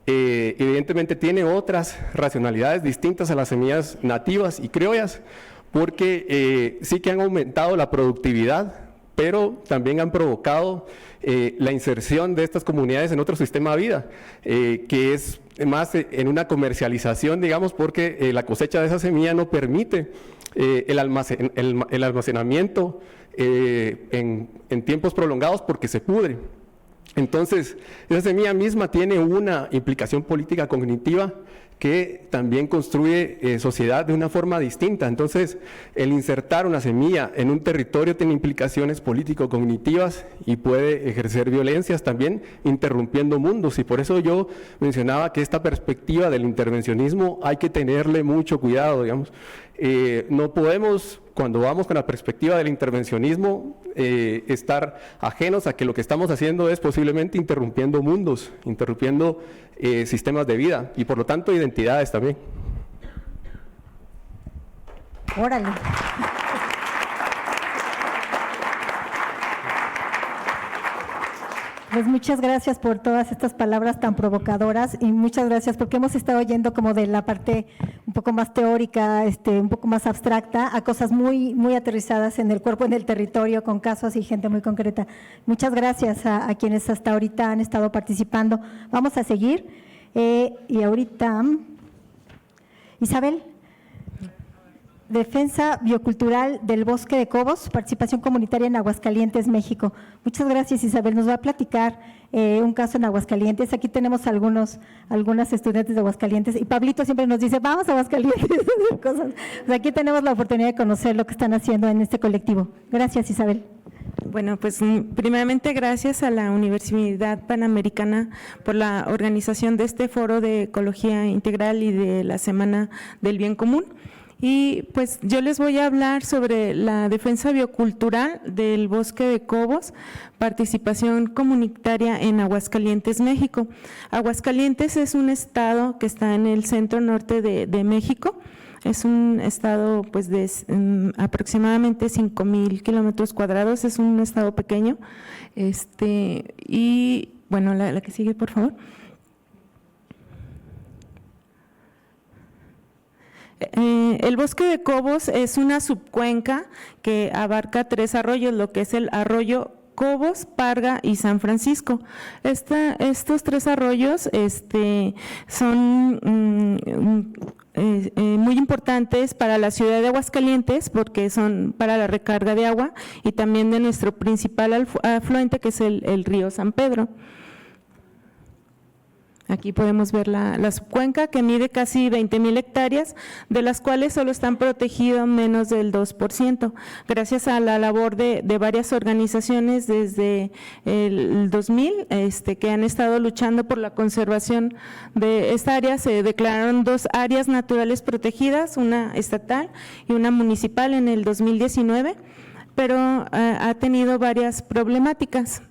evidentemente tiene otras racionalidades distintas a las semillas nativas y criollas, porque sí que han aumentado la productividad, pero también han provocado la inserción de estas comunidades en otro sistema de vida, que es más en una comercialización, digamos, porque la cosecha de esa semilla no permite el almacenamiento en tiempos prolongados porque se pudre. Entonces, esa semilla misma tiene una implicación política cognitiva que también construye sociedad de una forma distinta. Entonces, el insertar una semilla en un territorio tiene implicaciones político-cognitivas y puede ejercer violencias también, interrumpiendo mundos. Y por eso yo mencionaba que esta perspectiva del intervencionismo hay que tenerle mucho cuidado, digamos. No podemos, cuando vamos con la perspectiva del intervencionismo, estar ajenos a que lo que estamos haciendo es posiblemente interrumpiendo mundos, interrumpiendo sistemas de vida y por lo tanto identidades también. Órale. Pues muchas gracias por todas estas palabras tan provocadoras y muchas gracias porque hemos estado oyendo como de la parte un poco más teórica, un poco más abstracta, a cosas muy, muy aterrizadas en el cuerpo, en el territorio, con casos y gente muy concreta. Muchas gracias a quienes hasta ahorita han estado participando. Vamos a seguir y ahorita, Isabel. Defensa biocultural del Bosque de Cobos, participación comunitaria en Aguascalientes, México. Muchas gracias, Isabel. Nos va a platicar un caso en Aguascalientes. Aquí tenemos algunas estudiantes de Aguascalientes y Pablito siempre nos dice, vamos a Aguascalientes. Cosas. O sea, aquí tenemos la oportunidad de conocer lo que están haciendo en este colectivo. Gracias, Isabel. Bueno, pues primeramente gracias a la Universidad Panamericana por la organización de este foro de ecología integral y de la Semana del Bien Común. Y pues yo les voy a hablar sobre la defensa biocultural del Bosque de Cobos, participación comunitaria en Aguascalientes, México. Aguascalientes es un estado que está en el centro norte de México. Es un estado pues de aproximadamente 5,000 kilómetros cuadrados, es un estado pequeño. Y bueno, la que sigue, por favor. El Bosque de Cobos es una subcuenca que abarca 3 arroyos, lo que es el arroyo Cobos, Parga y San Francisco. Estos 3 arroyos son muy importantes para la ciudad de Aguascalientes porque son para la recarga de agua y también de nuestro principal afluente, que es el río San Pedro. Aquí podemos ver la subcuenca, que mide casi 20,000 hectáreas, de las cuales solo están protegidos menos del 2%. Gracias a la labor de varias organizaciones desde el 2000, que han estado luchando por la conservación de esta área, se declararon 2 áreas naturales protegidas, una estatal y una municipal en el 2019, pero ha tenido varias problemáticas,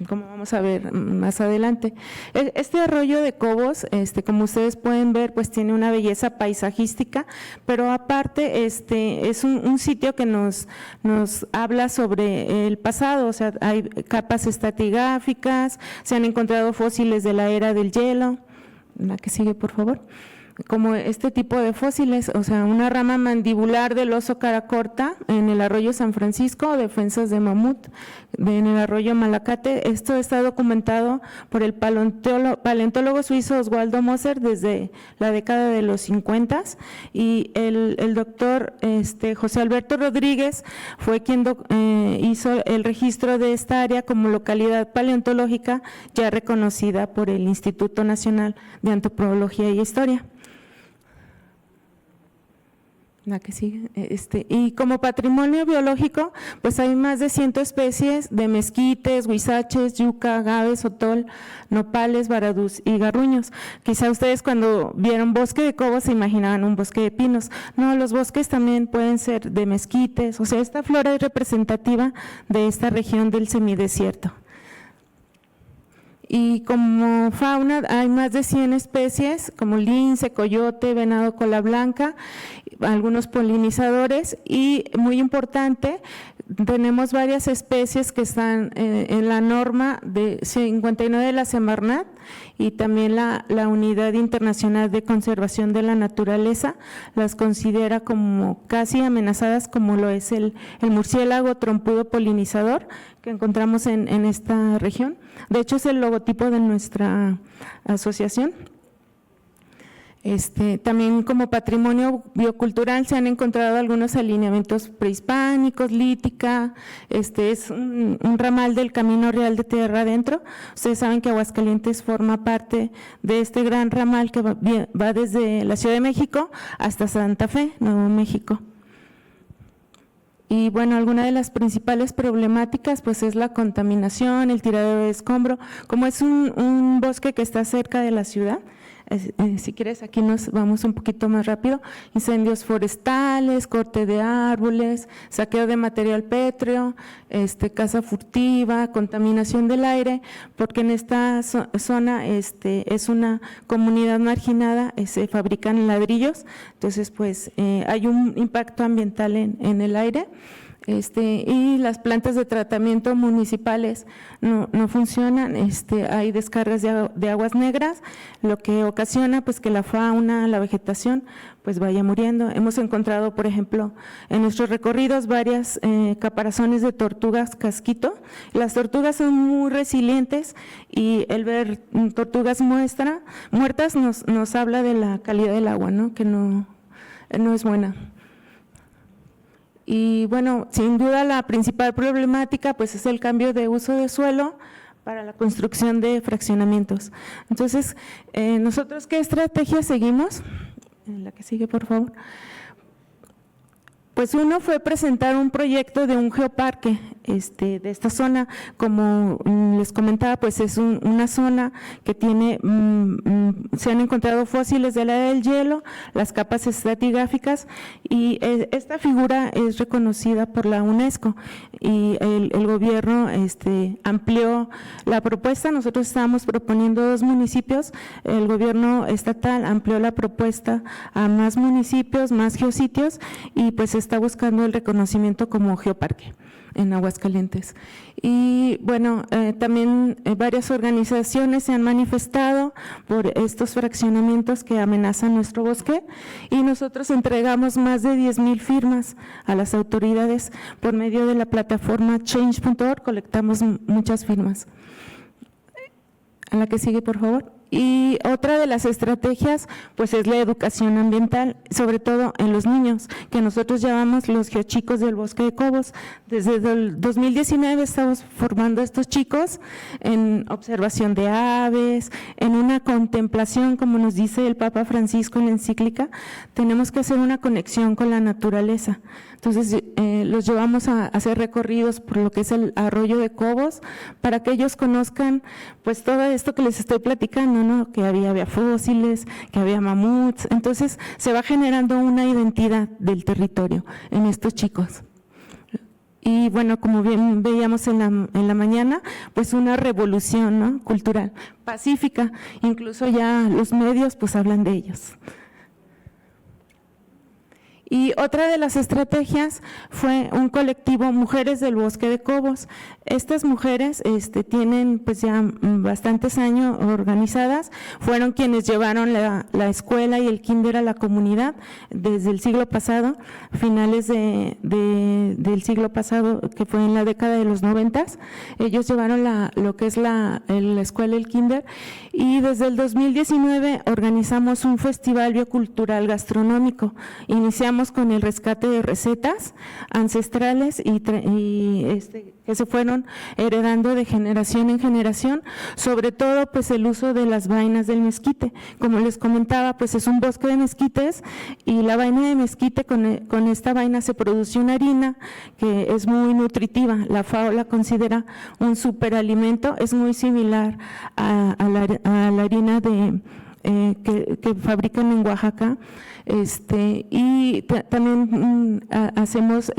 como vamos a ver más adelante. Este arroyo de Cobos, como ustedes pueden ver, pues tiene una belleza paisajística, pero aparte es un sitio que nos habla sobre el pasado, o sea, hay capas estratigráficas, se han encontrado fósiles de la era del hielo. La que sigue, por favor. Como este tipo de fósiles, o sea, una rama mandibular del oso cara corta en el arroyo San Francisco, defensas de mamut en el arroyo Malacate. Esto está documentado por el paleontólogo suizo Oswaldo Moser desde la década de los 50 y el doctor José Alberto Rodríguez fue quien hizo el registro de esta área como localidad paleontológica ya reconocida por el Instituto Nacional de Antropología y Historia. La que sigue, y como patrimonio biológico, pues hay más de 100 especies de mezquites, huizaches, yuca, agaves, otol, nopales, baradús y garruños. Quizá ustedes cuando vieron Bosque de Cobos se imaginaban un bosque de pinos. No, los bosques también pueden ser de mezquites, o sea, esta flora es representativa de esta región del semidesierto. Y como fauna hay más de 100 especies como lince, coyote, venado cola blanca, algunos polinizadores y muy importante, tenemos varias especies que están en la norma de 59 de la Semarnat y también la Unidad Internacional de Conservación de la Naturaleza las considera como casi amenazadas, como lo es el murciélago trompudo polinizador que encontramos en esta región. De hecho, es el logotipo de nuestra asociación. También como patrimonio biocultural se han encontrado algunos alineamientos prehispánicos, lítica, es un ramal del Camino Real de Tierra Adentro. Ustedes saben que Aguascalientes forma parte de este gran ramal que va desde la Ciudad de México hasta Santa Fe, Nuevo México. Y bueno, alguna de las principales problemáticas pues es la contaminación, el tiradero de escombro. Como es un bosque que está cerca de la ciudad, si quieres aquí nos vamos un poquito más rápido, incendios forestales, corte de árboles, saqueo de material pétreo, caza furtiva, contaminación del aire, porque en esta zona es una comunidad marginada, se fabrican ladrillos, entonces pues hay un impacto ambiental en el aire. Y las plantas de tratamiento municipales no funcionan, hay descargas de aguas negras, lo que ocasiona pues que la fauna, la vegetación pues vaya muriendo. Hemos encontrado, por ejemplo, en nuestros recorridos varias caparazones de tortugas casquito. Las tortugas son muy resilientes y el ver tortugas muertas nos habla de la calidad del agua, ¿no? Que no es buena. Y bueno, sin duda la principal problemática pues es el cambio de uso de suelo para la construcción de fraccionamientos. Entonces, nosotros, ¿qué estrategia seguimos? La que sigue, por favor. Pues uno fue presentar un proyecto de un geoparque de esta zona. Como les comentaba, pues es una zona que tiene, se han encontrado fósiles de la edad del hielo, las capas estratigráficas, y esta figura es reconocida por la UNESCO y el gobierno amplió la propuesta. Nosotros estábamos proponiendo 2 municipios, el gobierno estatal amplió la propuesta a más municipios, más geositios, y pues está buscando el reconocimiento como geoparque en Aguascalientes. Y bueno, también varias organizaciones se han manifestado por estos fraccionamientos que amenazan nuestro bosque, y nosotros entregamos más de 10,000 firmas a las autoridades por medio de la plataforma change.org, colectamos muchas firmas. A la que sigue, por favor. Y otra de las estrategias pues es la educación ambiental, sobre todo en los niños, que nosotros llamamos los geochicos del Bosque de Cobos. Desde el 2019 estamos formando a estos chicos en observación de aves, en una contemplación, como nos dice el Papa Francisco en la encíclica, tenemos que hacer una conexión con la naturaleza. Entonces los llevamos a hacer recorridos por lo que es el arroyo de Cobos, para que ellos conozcan pues todo esto que les estoy platicando, ¿no? Que había fósiles, que había mamuts. Entonces se va generando una identidad del territorio en estos chicos. Y bueno, como bien veíamos en la mañana, pues una revolución, ¿no? Cultural, pacífica, incluso ya los medios pues hablan de ellos. Y otra de las estrategias fue un colectivo Mujeres del Bosque de Cobos. Estas mujeres tienen pues ya bastantes años organizadas, fueron quienes llevaron la escuela y el kinder a la comunidad desde el siglo pasado, finales del siglo pasado, que fue en la década de los 90. Ellos llevaron lo que es la escuela y el kinder, y desde el 2019 organizamos un festival biocultural gastronómico. Iniciamos con el rescate de recetas ancestrales y que se fueron heredando de generación en generación, sobre todo pues el uso de las vainas del mezquite. Como les comentaba, pues es un bosque de mezquites, y la vaina de mezquite, con esta vaina se produce una harina que es muy nutritiva. La FAO la considera un superalimento, es muy similar a la harina que fabrican en Oaxaca. Y también hacemos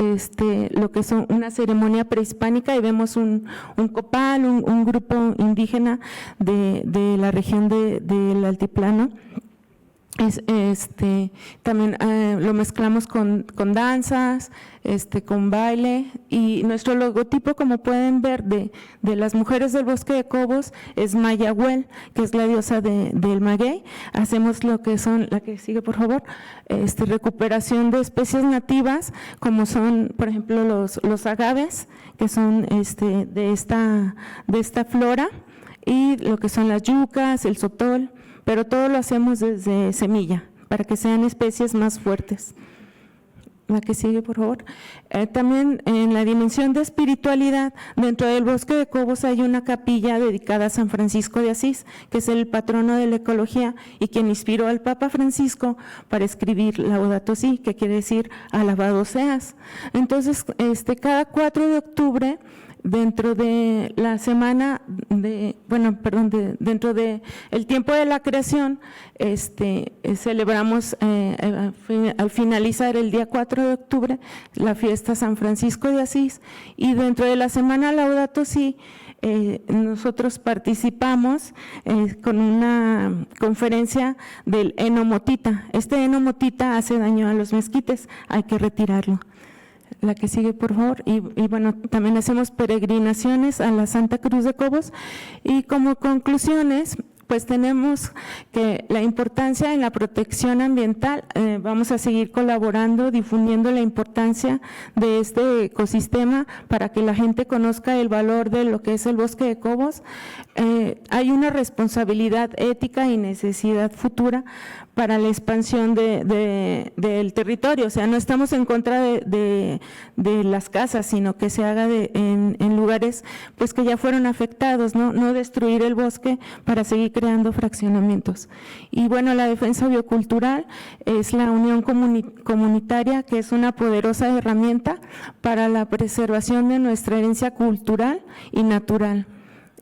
lo que son una ceremonia prehispánica, y vemos un copal, un grupo indígena de la región del altiplano. También lo mezclamos con danzas, con baile, y nuestro logotipo, como pueden ver, de las Mujeres del Bosque de Cobos es Mayahuel, que es la diosa del maguey. Hacemos lo que son, la que sigue por favor, recuperación de especies nativas, como son por ejemplo los agaves, que son de esta flora, y lo que son las yucas, el sotol, pero todo lo hacemos desde semilla, para que sean especies más fuertes. La que sigue, por favor. También en la dimensión de espiritualidad, dentro del Bosque de Cobos hay una capilla dedicada a San Francisco de Asís, que es el patrono de la ecología y quien inspiró al Papa Francisco para escribir Laudato Si, que quiere decir alabado seas. Entonces, cada 4 de octubre, dentro de la semana dentro de el tiempo de la creación, celebramos al finalizar el día 4 de octubre la fiesta San Francisco de Asís, y dentro de la semana Laudato Si nosotros participamos con una conferencia del enomotita. Enomotita hace daño a los mezquites, hay que retirarlo. La que sigue, por favor. Y bueno, también hacemos peregrinaciones a la Santa Cruz de Cobos. Y como conclusiones, pues tenemos que la importancia en la protección ambiental, vamos a seguir colaborando, difundiendo la importancia de este ecosistema para que la gente conozca el valor de lo que es el bosque de Cobos. Hay una responsabilidad ética y necesidad futura para la expansión del territorio, o sea, no estamos en contra de las casas, sino que se haga en lugares pues que ya fueron afectados, no destruir el bosque para seguir creando fraccionamientos. Y bueno, la defensa biocultural es la unión comunitaria, que es una poderosa herramienta para la preservación de nuestra herencia cultural y natural.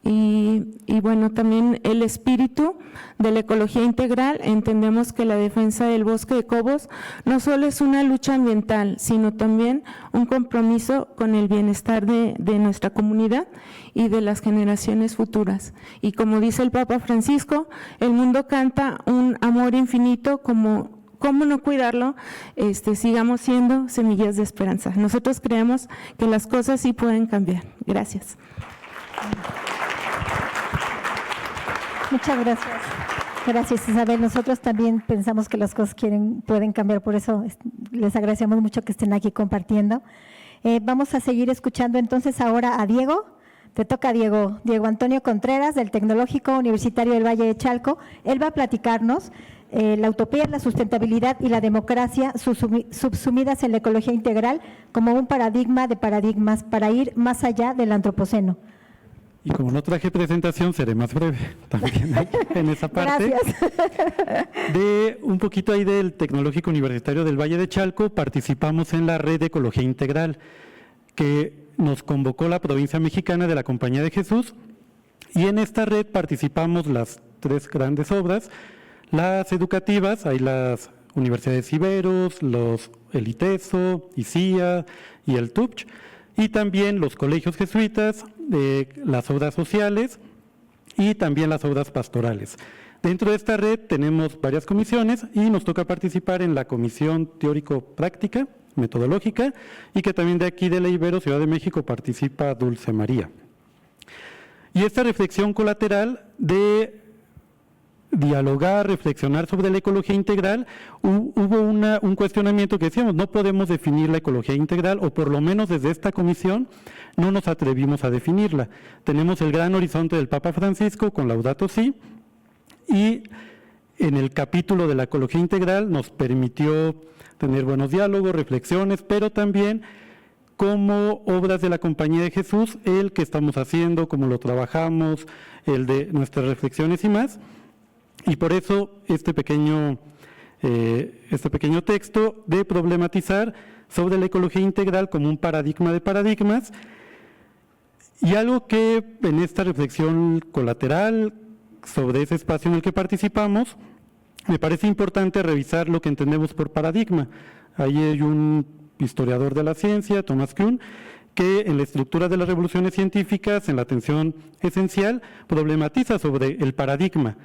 Y bueno, también el espíritu de la ecología integral, entendemos que la defensa del bosque de Cobos no solo es una lucha ambiental, sino también un compromiso con el bienestar de nuestra comunidad y de las generaciones futuras. Y como dice el Papa Francisco, el mundo canta un amor infinito, ¿cómo no cuidarlo? Sigamos siendo semillas de esperanza. Nosotros creemos que las cosas sí pueden cambiar. Gracias. Muchas gracias. Gracias, Isabel. Nosotros también pensamos que las cosas pueden cambiar, por eso les agradecemos mucho que estén aquí compartiendo. Vamos a seguir escuchando entonces ahora a Diego. Te toca, Diego. Diego Antonio Contreras, del Tecnológico Universitario del Valle de Chalco. Él va a platicarnos la utopía, la sustentabilidad y la democracia subsumidas en la ecología integral como un paradigma de paradigmas para ir más allá del antropoceno. Y como no traje presentación, seré más breve también en esa parte. Gracias. De un poquito ahí del Tecnológico Universitario del Valle de Chalco, participamos en la red de Ecología Integral, que nos convocó la provincia mexicana de la Compañía de Jesús, y en esta red participamos las 3 grandes obras, las educativas, hay las Universidades Iberos, el ITESO, ICIA y el TUPCH, y también los colegios jesuitas, las obras sociales y también las obras pastorales. Dentro de esta red tenemos varias comisiones y nos toca participar en la comisión teórico-práctica, metodológica, y que también de aquí de la Ibero, Ciudad de México, participa Dulce María. Y esta reflexión colateral de dialogar, reflexionar sobre la ecología integral, hubo un cuestionamiento que decíamos, no podemos definir la ecología integral, o por lo menos desde esta comisión no nos atrevimos a definirla. Tenemos el gran horizonte del Papa Francisco con Laudato Si, y en el capítulo de la ecología integral nos permitió tener buenos diálogos, reflexiones, pero también como obras de la Compañía de Jesús, el que estamos haciendo, cómo lo trabajamos, el de nuestras reflexiones y más. Y por eso este pequeño texto de problematizar sobre la ecología integral como un paradigma de paradigmas, y algo que en esta reflexión colateral sobre ese espacio en el que participamos, me parece importante revisar lo que entendemos por paradigma. Ahí hay un historiador de la ciencia, Thomas Kuhn, que en la estructura de las revoluciones científicas, en la atención esencial, problematiza sobre el paradigma.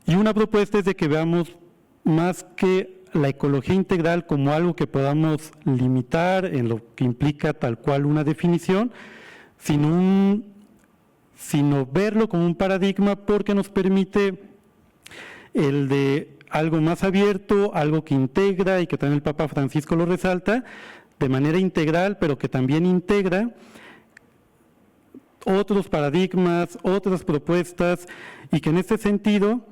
Y una propuesta es de que veamos más que la ecología integral como algo que podamos limitar en lo que implica tal cual una definición, sino verlo como un paradigma, porque nos permite el de algo más abierto, algo que integra, y que también el Papa Francisco lo resalta, de manera integral, pero que también integra otros paradigmas, otras propuestas, y que en este sentido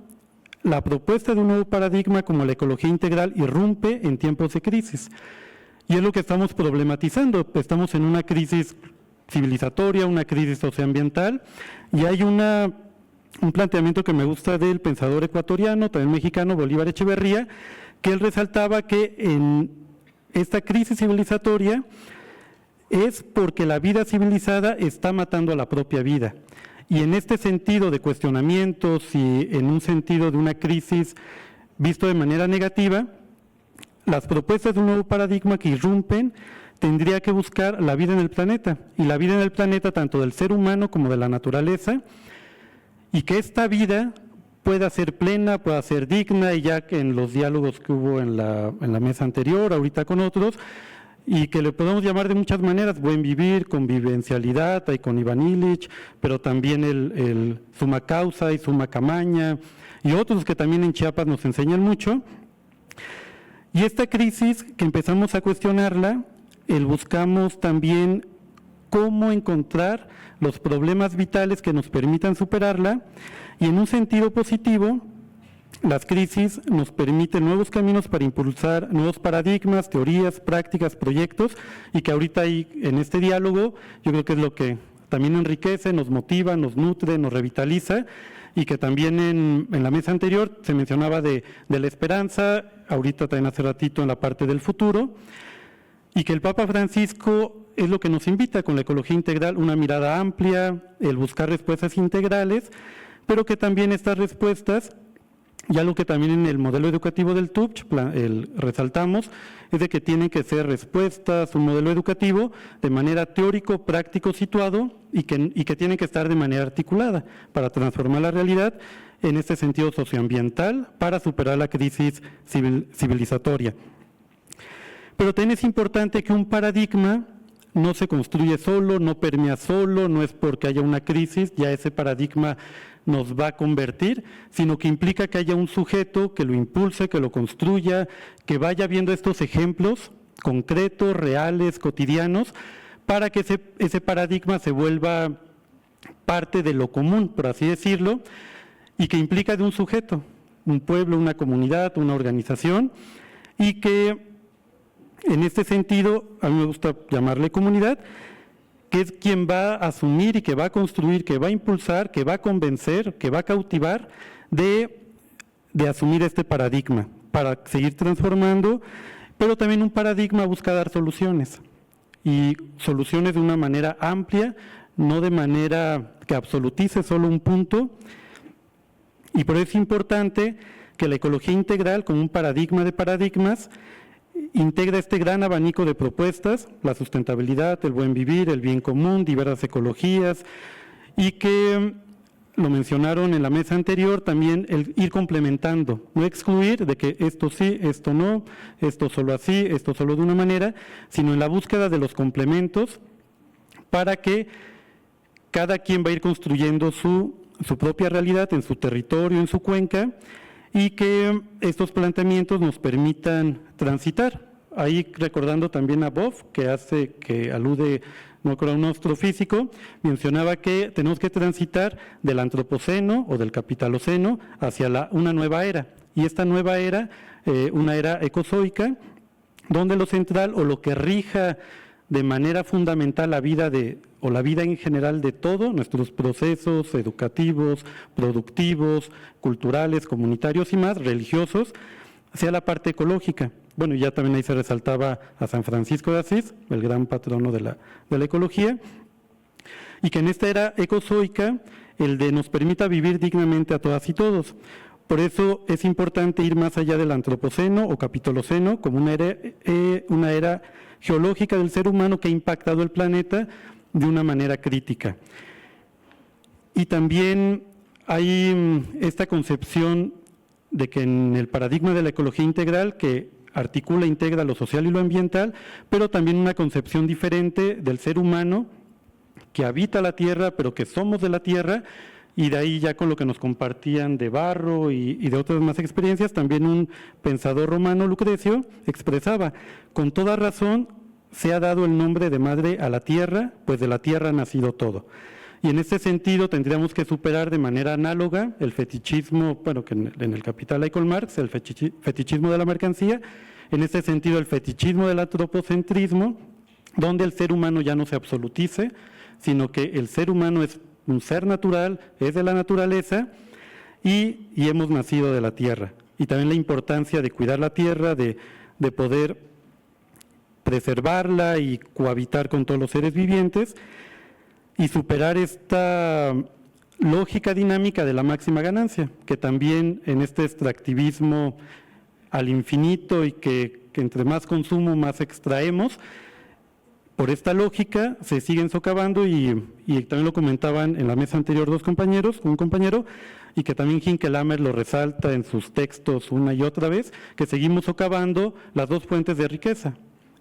la propuesta de un nuevo paradigma como la ecología integral irrumpe en tiempos de crisis. Y es lo que estamos problematizando. Estamos en una crisis civilizatoria, una crisis socioambiental, y hay un planteamiento que me gusta del pensador ecuatoriano, también mexicano, Bolívar Echeverría, que él resaltaba que en esta crisis civilizatoria es porque la vida civilizada está matando a la propia vida. Y en este sentido de cuestionamientos y en un sentido de una crisis visto de manera negativa, las propuestas de un nuevo paradigma que irrumpen tendría que buscar la vida en el planeta, y la vida en el planeta tanto del ser humano como de la naturaleza, y que esta vida pueda ser plena, pueda ser digna, y ya que en los diálogos que hubo en la mesa anterior, ahorita con otros, y que le podemos llamar de muchas maneras: buen vivir, convivencialidad, hay con Iván Illich, pero también el summa causa y summa camaña, y otros que también en Chiapas nos enseñan mucho. Y esta crisis, que empezamos a cuestionarla, buscamos también cómo encontrar los problemas vitales que nos permitan superarla, y en un sentido positivo, las crisis nos permiten nuevos caminos para impulsar nuevos paradigmas, teorías, prácticas, proyectos, y que ahorita ahí, en este diálogo, yo creo que es lo que también enriquece, nos motiva, nos nutre, nos revitaliza, y que también en la mesa anterior se mencionaba de la esperanza, ahorita también hace ratito en la parte del futuro, y que el Papa Francisco es lo que nos invita con la ecología integral, una mirada amplia, el buscar respuestas integrales, pero que también estas respuestas, y algo que también en el modelo educativo del TUPCH resaltamos, es de que tienen que ser respuestas, un modelo educativo de manera teórico, práctico, situado, y que tienen que estar de manera articulada para transformar la realidad en este sentido socioambiental para superar la crisis civilizatoria. Pero también es importante que un paradigma no se construye solo, no permea solo, no es porque haya una crisis, ya ese paradigma nos va a convertir, sino que implica que haya un sujeto que lo impulse, que lo construya, que vaya viendo estos ejemplos concretos, reales, cotidianos, para que ese paradigma se vuelva parte de lo común, por así decirlo, y que implica de un sujeto, un pueblo, una comunidad, una organización, y que en este sentido, a mí me gusta llamarle comunidad, que es quien va a asumir y que va a construir, que va a impulsar, que va a convencer, que va a cautivar de asumir este paradigma para seguir transformando, pero también un paradigma busca dar soluciones, y soluciones de una manera amplia, no de manera que absolutice solo un punto, y por eso es importante que la ecología integral, como un paradigma de paradigmas, integra este gran abanico de propuestas, la sustentabilidad, el buen vivir, el bien común, diversas ecologías, y que, lo mencionaron en la mesa anterior, también el ir complementando, no excluir de que esto sí, esto no, esto solo así, esto solo de una manera, sino en la búsqueda de los complementos para que cada quien va a ir construyendo su propia realidad en su territorio, en su cuenca, y que estos planteamientos nos permitan transitar. Ahí recordando también a Boff, que alude, no recuerdo, a un astrofísico, mencionaba que tenemos que transitar del antropoceno o del capitaloceno hacia una nueva era. Y esta nueva era, una era ecozoica, donde lo central o lo que rija de manera fundamental la vida la vida en general de todos nuestros procesos educativos, productivos, culturales, comunitarios y más, religiosos, sea la parte ecológica. Bueno, ya también ahí se resaltaba a San Francisco de Asís, el gran patrono de la ecología, y que en esta era ecozoica nos permita vivir dignamente a todas y todos. Por eso es importante ir más allá del antropoceno o capitoloceno como una era geológica del ser humano que ha impactado el planeta de una manera crítica. Y también hay esta concepción de que en el paradigma de la ecología integral, que articula e integra lo social y lo ambiental, pero también una concepción diferente del ser humano que habita la tierra, pero que somos de la tierra, y de ahí ya con lo que nos compartían de Barro y de otras más experiencias, también un pensador romano, Lucrecio, expresaba: con toda razón se ha dado el nombre de madre a la tierra, pues de la tierra ha nacido todo. Y en este sentido tendríamos que superar de manera análoga el fetichismo, bueno, que en el Capital hay con Marx, el fetichismo de la mercancía, en este sentido el fetichismo del antropocentrismo, donde el ser humano ya no se absolutice, sino que el ser humano es un ser natural, es de la naturaleza y hemos nacido de la tierra. Y también la importancia de cuidar la tierra, de poder preservarla y cohabitar con todos los seres vivientes y superar esta lógica dinámica de la máxima ganancia, que también en este extractivismo al infinito y que entre más consumo más extraemos, por esta lógica se siguen socavando y también lo comentaban en la mesa anterior un compañero, y que también Hinckelhammer lo resalta en sus textos una y otra vez, que seguimos socavando las dos fuentes de riqueza,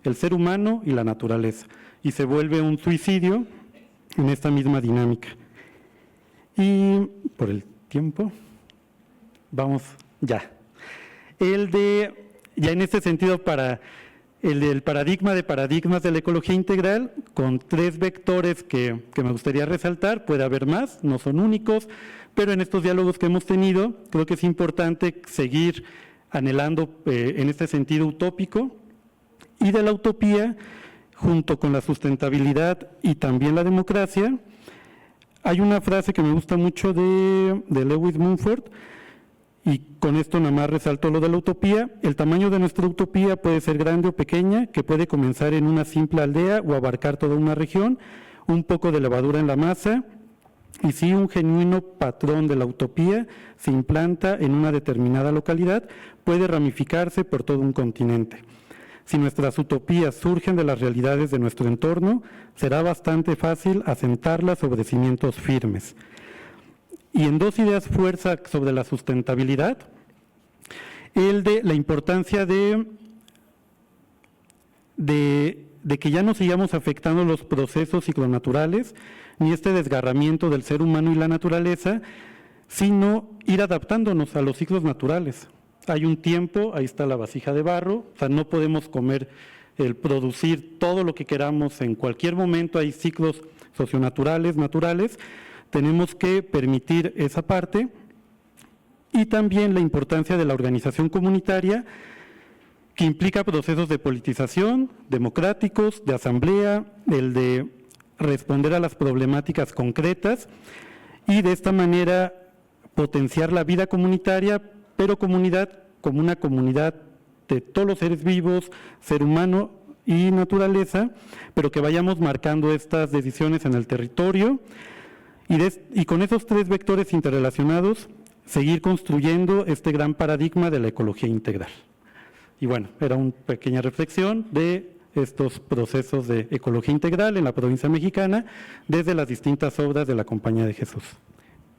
el ser humano y la naturaleza, y se vuelve un suicidio en esta misma dinámica. Y por el tiempo, vamos ya. Ya en este sentido, para el del paradigma de paradigmas de la ecología integral, con 3 vectores que me gustaría resaltar, puede haber más, no son únicos, pero en estos diálogos que hemos tenido, creo que es importante seguir anhelando en este sentido utópico, y de la utopía, junto con la sustentabilidad y también la democracia. Hay una frase que me gusta mucho de Lewis Mumford, y con esto nada más resalto lo de la utopía. El tamaño de nuestra utopía puede ser grande o pequeña, que puede comenzar en una simple aldea o abarcar toda una región, un poco de levadura en la masa, y si un genuino patrón de la utopía se implanta en una determinada localidad, puede ramificarse por todo un continente. Si nuestras utopías surgen de las realidades de nuestro entorno, será bastante fácil asentarlas sobre cimientos firmes. Y en 2 ideas fuerza sobre la sustentabilidad, el de la importancia de que ya no sigamos afectando los procesos ciclonaturales, ni este desgarramiento del ser humano y la naturaleza, sino ir adaptándonos a los ciclos naturales. Hay un tiempo, ahí está la vasija de barro, o sea, no podemos producir todo lo que queramos en cualquier momento, hay ciclos socionaturales, naturales, tenemos que permitir esa parte, y también la importancia de la organización comunitaria, que implica procesos de politización, democráticos, de asamblea, el de responder a las problemáticas concretas, y de esta manera potenciar la vida comunitaria, pero comunidad como una comunidad de todos los seres vivos, ser humano y naturaleza, pero que vayamos marcando estas decisiones en el territorio, y con esos 3 vectores interrelacionados, seguir construyendo este gran paradigma de la ecología integral. Y bueno, era una pequeña reflexión de estos procesos de ecología integral en la provincia mexicana, desde las distintas obras de la Compañía de Jesús.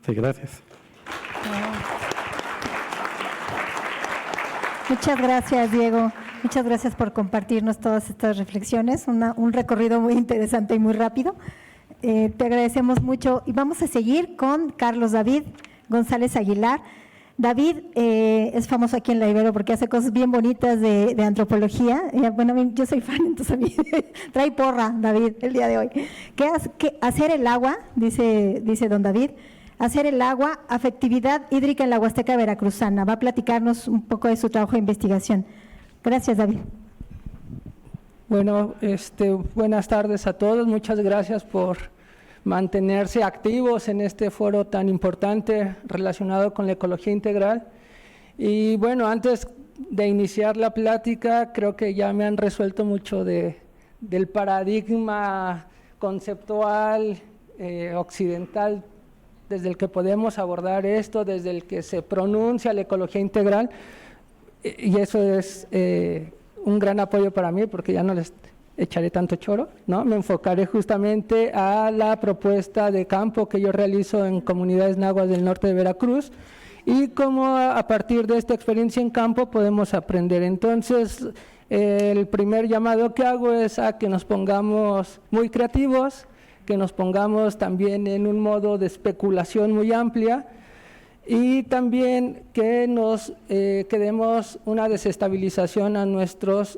Sí, gracias. Muchas gracias, Diego. Muchas gracias por compartirnos todas estas reflexiones. Un recorrido muy interesante y muy rápido. Te agradecemos mucho. Y vamos a seguir con Carlos David González Aguilar. David es famoso aquí en la Ibero porque hace cosas bien bonitas de antropología. Bueno, yo soy fan, entonces a mí trae porra, David, el día de hoy. Hacer el agua, dice don David, hacer el agua, afectividad hídrica en la Huasteca veracruzana. Va a platicarnos un poco de su trabajo de investigación. Gracias, David. Bueno, buenas tardes a todos. Muchas gracias por mantenerse activos en este foro tan importante relacionado con la ecología integral. Y bueno, antes de iniciar la plática, creo que ya me han resuelto mucho del paradigma conceptual occidental desde el que podemos abordar esto, desde el que se pronuncia la ecología integral, y eso es un gran apoyo para mí, porque ya no les echaré tanto choro, ¿no? Me enfocaré justamente a la propuesta de campo que yo realizo en comunidades náhuatl del norte de Veracruz, y cómo a partir de esta experiencia en campo podemos aprender. Entonces, el primer llamado que hago es a que nos pongamos muy creativos, que nos pongamos también en un modo de especulación muy amplia, y también que demos una desestabilización a nuestras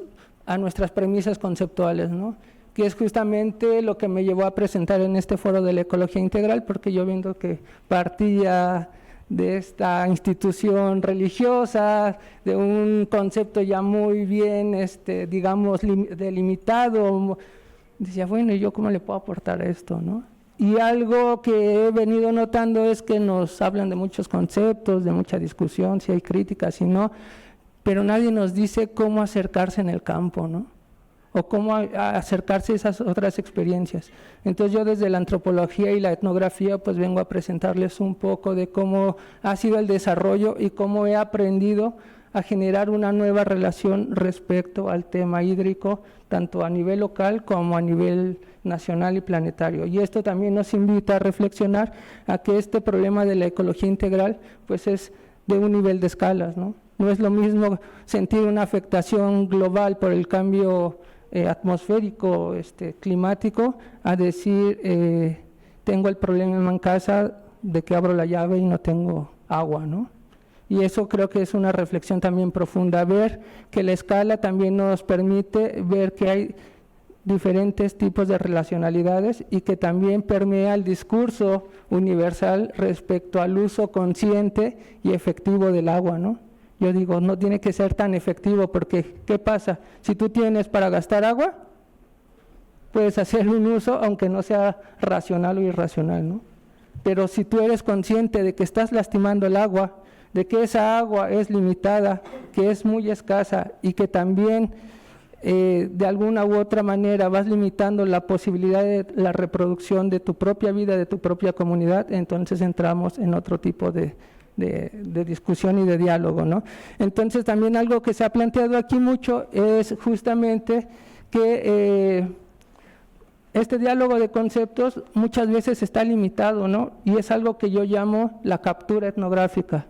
premisas conceptuales, ¿no? Que es justamente lo que me llevó a presentar en este foro de la ecología integral, porque yo viendo que partía de esta institución religiosa, de un concepto ya muy bien, digamos, delimitado, decía, bueno, ¿y yo cómo le puedo aportar a esto, no? Y algo que he venido notando es que nos hablan de muchos conceptos, de mucha discusión, si hay críticas, si no, pero nadie nos dice cómo acercarse en el campo, ¿no? O cómo acercarse a esas otras experiencias. Entonces yo desde la antropología y la etnografía pues vengo a presentarles un poco de cómo ha sido el desarrollo y cómo he aprendido a generar una nueva relación respecto al tema hídrico, tanto a nivel local como a nivel nacional y planetario. Y esto también nos invita a reflexionar a que este problema de la ecología integral pues es de un nivel de escalas, ¿no? No es lo mismo sentir una afectación global por el cambio atmosférico, climático, a decir, tengo el problema en casa de que abro la llave y no tengo agua, ¿no? Y eso creo que es una reflexión también profunda, ver que la escala también nos permite ver que hay diferentes tipos de relacionalidades y que también permea el discurso universal respecto al uso consciente y efectivo del agua, ¿no? Yo digo, no tiene que ser tan efectivo porque, ¿qué pasa? Si tú tienes para gastar agua, puedes hacer un uso aunque no sea racional o irracional, ¿no? Pero si tú eres consciente de que estás lastimando el agua, de que esa agua es limitada, que es muy escasa y que también de alguna u otra manera vas limitando la posibilidad de la reproducción de tu propia vida, de tu propia comunidad, entonces entramos en otro tipo de discusión y de diálogo, ¿no? Entonces también algo que se ha planteado aquí mucho es justamente que este diálogo de conceptos muchas veces está limitado, ¿no? Y es algo que yo llamo la captura etnográfica.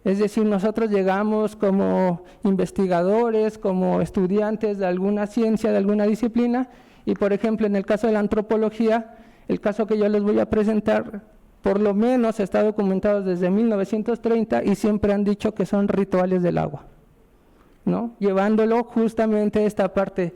Es decir, nosotros llegamos como investigadores, como estudiantes de alguna ciencia, de alguna disciplina, y por ejemplo en el caso de la antropología, el caso que yo les voy a presentar, por lo menos está documentado desde 1930 y siempre han dicho que son rituales del agua, ¿no? Llevándolo justamente a esta parte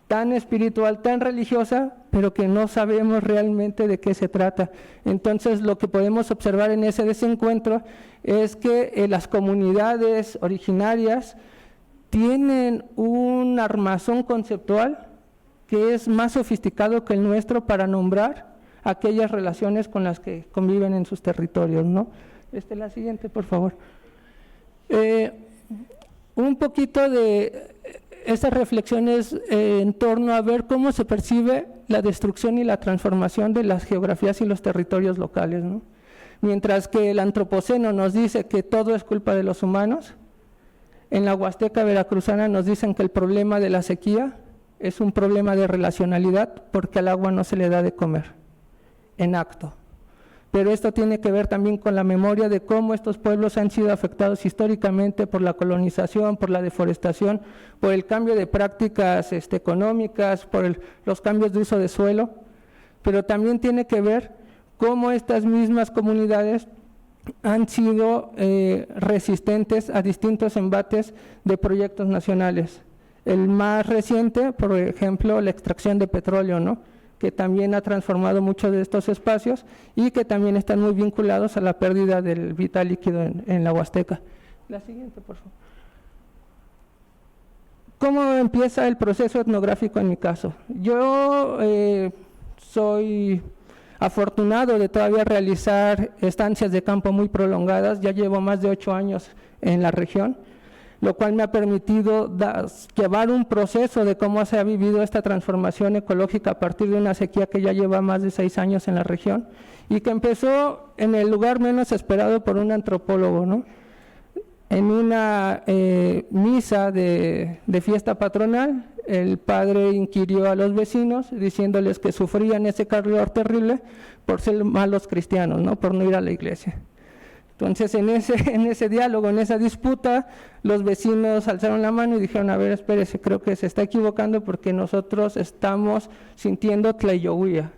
tan espiritual, tan religiosa, pero que no sabemos realmente de qué se trata. Entonces, lo que podemos observar en ese desencuentro es que las comunidades originarias tienen un armazón conceptual que es más sofisticado que el nuestro para nombrar aquellas relaciones con las que conviven en sus territorios, ¿no? La siguiente, por favor. Un poquito de estas reflexiones en torno a ver cómo se percibe la destrucción y la transformación de las geografías y los territorios locales, ¿no? Mientras que el antropoceno nos dice que todo es culpa de los humanos, en la Huasteca veracruzana nos dicen que el problema de la sequía es un problema de relacionalidad porque al agua no se le da de comer, en acto. Pero esto tiene que ver también con la memoria de cómo estos pueblos han sido afectados históricamente por la colonización, por la deforestación, por el cambio de prácticas económicas, por los cambios de uso de suelo, pero también tiene que ver cómo estas mismas comunidades han sido resistentes a distintos embates de proyectos nacionales. El más reciente, por ejemplo, la extracción de petróleo, ¿no?, que también ha transformado muchos de estos espacios y que también están muy vinculados a la pérdida del vital líquido en la Huasteca. La siguiente, por favor. ¿Cómo empieza el proceso etnográfico en mi caso? Yo soy afortunado de todavía realizar estancias de campo muy prolongadas, ya llevo más de 8 años en la región, lo cual me ha permitido llevar un proceso de cómo se ha vivido esta transformación ecológica a partir de una sequía que ya lleva más de 6 años en la región y que empezó en el lugar menos esperado por un antropólogo, ¿no? En una misa de fiesta patronal, el padre inquirió a los vecinos diciéndoles que sufrían ese calor terrible por ser malos cristianos, ¿no?, por no ir a la iglesia. Entonces, en ese diálogo, en esa disputa, los vecinos alzaron la mano y dijeron, a ver, espérese, creo que se está equivocando porque nosotros estamos sintiendo tlayohuía.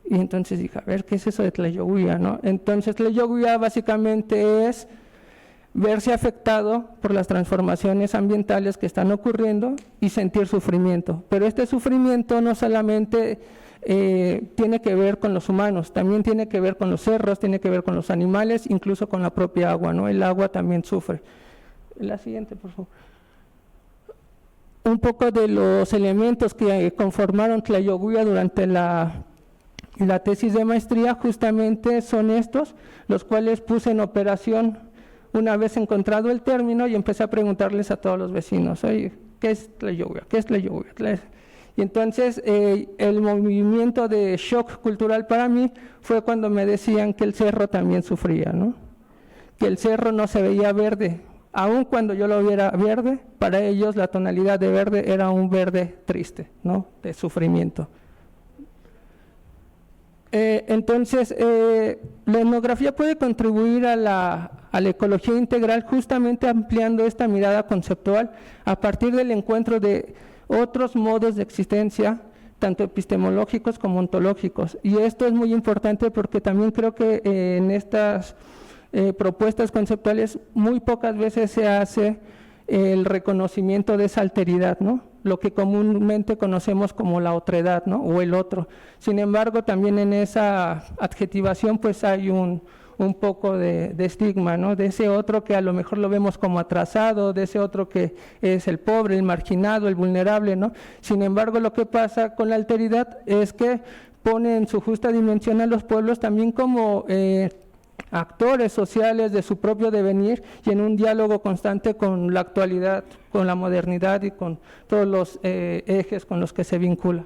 Y entonces dije, a ver, ¿qué es eso de tlayohuía, no? Entonces, tlayohuía básicamente es verse afectado por las transformaciones ambientales que están ocurriendo y sentir sufrimiento. Pero este sufrimiento no solamente tiene que ver con los humanos, también tiene que ver con los cerros, tiene que ver con los animales, incluso con la propia agua, ¿no? El agua también sufre. La siguiente, por favor. Un poco de los elementos que conformaron Tlayohuía durante la tesis de maestría justamente son estos, los cuales puse en operación una vez encontrado el término y empecé a preguntarles a todos los vecinos, oye, ¿qué es Tlayohuía? ¿Qué es Tlayohuía? Y entonces el movimiento de shock cultural para mí fue cuando me decían que el cerro también sufría, ¿no? Que el cerro no se veía verde, aun cuando yo lo viera verde, para ellos la tonalidad de verde era un verde triste, ¿no?, de sufrimiento. Entonces, la etnografía puede contribuir a la ecología integral justamente ampliando esta mirada conceptual a partir del encuentro de otros modos de existencia, tanto epistemológicos como ontológicos. Y esto es muy importante porque también creo que en estas propuestas conceptuales muy pocas veces se hace el reconocimiento de esa alteridad, ¿no? Lo que comúnmente conocemos como la otredad, ¿no? O el otro. Sin embargo, también en esa adjetivación pues hay un poco de estigma, ¿no? De ese otro que a lo mejor lo vemos como atrasado, de ese otro que es el pobre, el marginado, el vulnerable, ¿no? Sin embargo, lo que pasa con la alteridad es que pone en su justa dimensión a los pueblos también como actores sociales de su propio devenir y en un diálogo constante con la actualidad, con la modernidad y con todos los ejes con los que se vincula.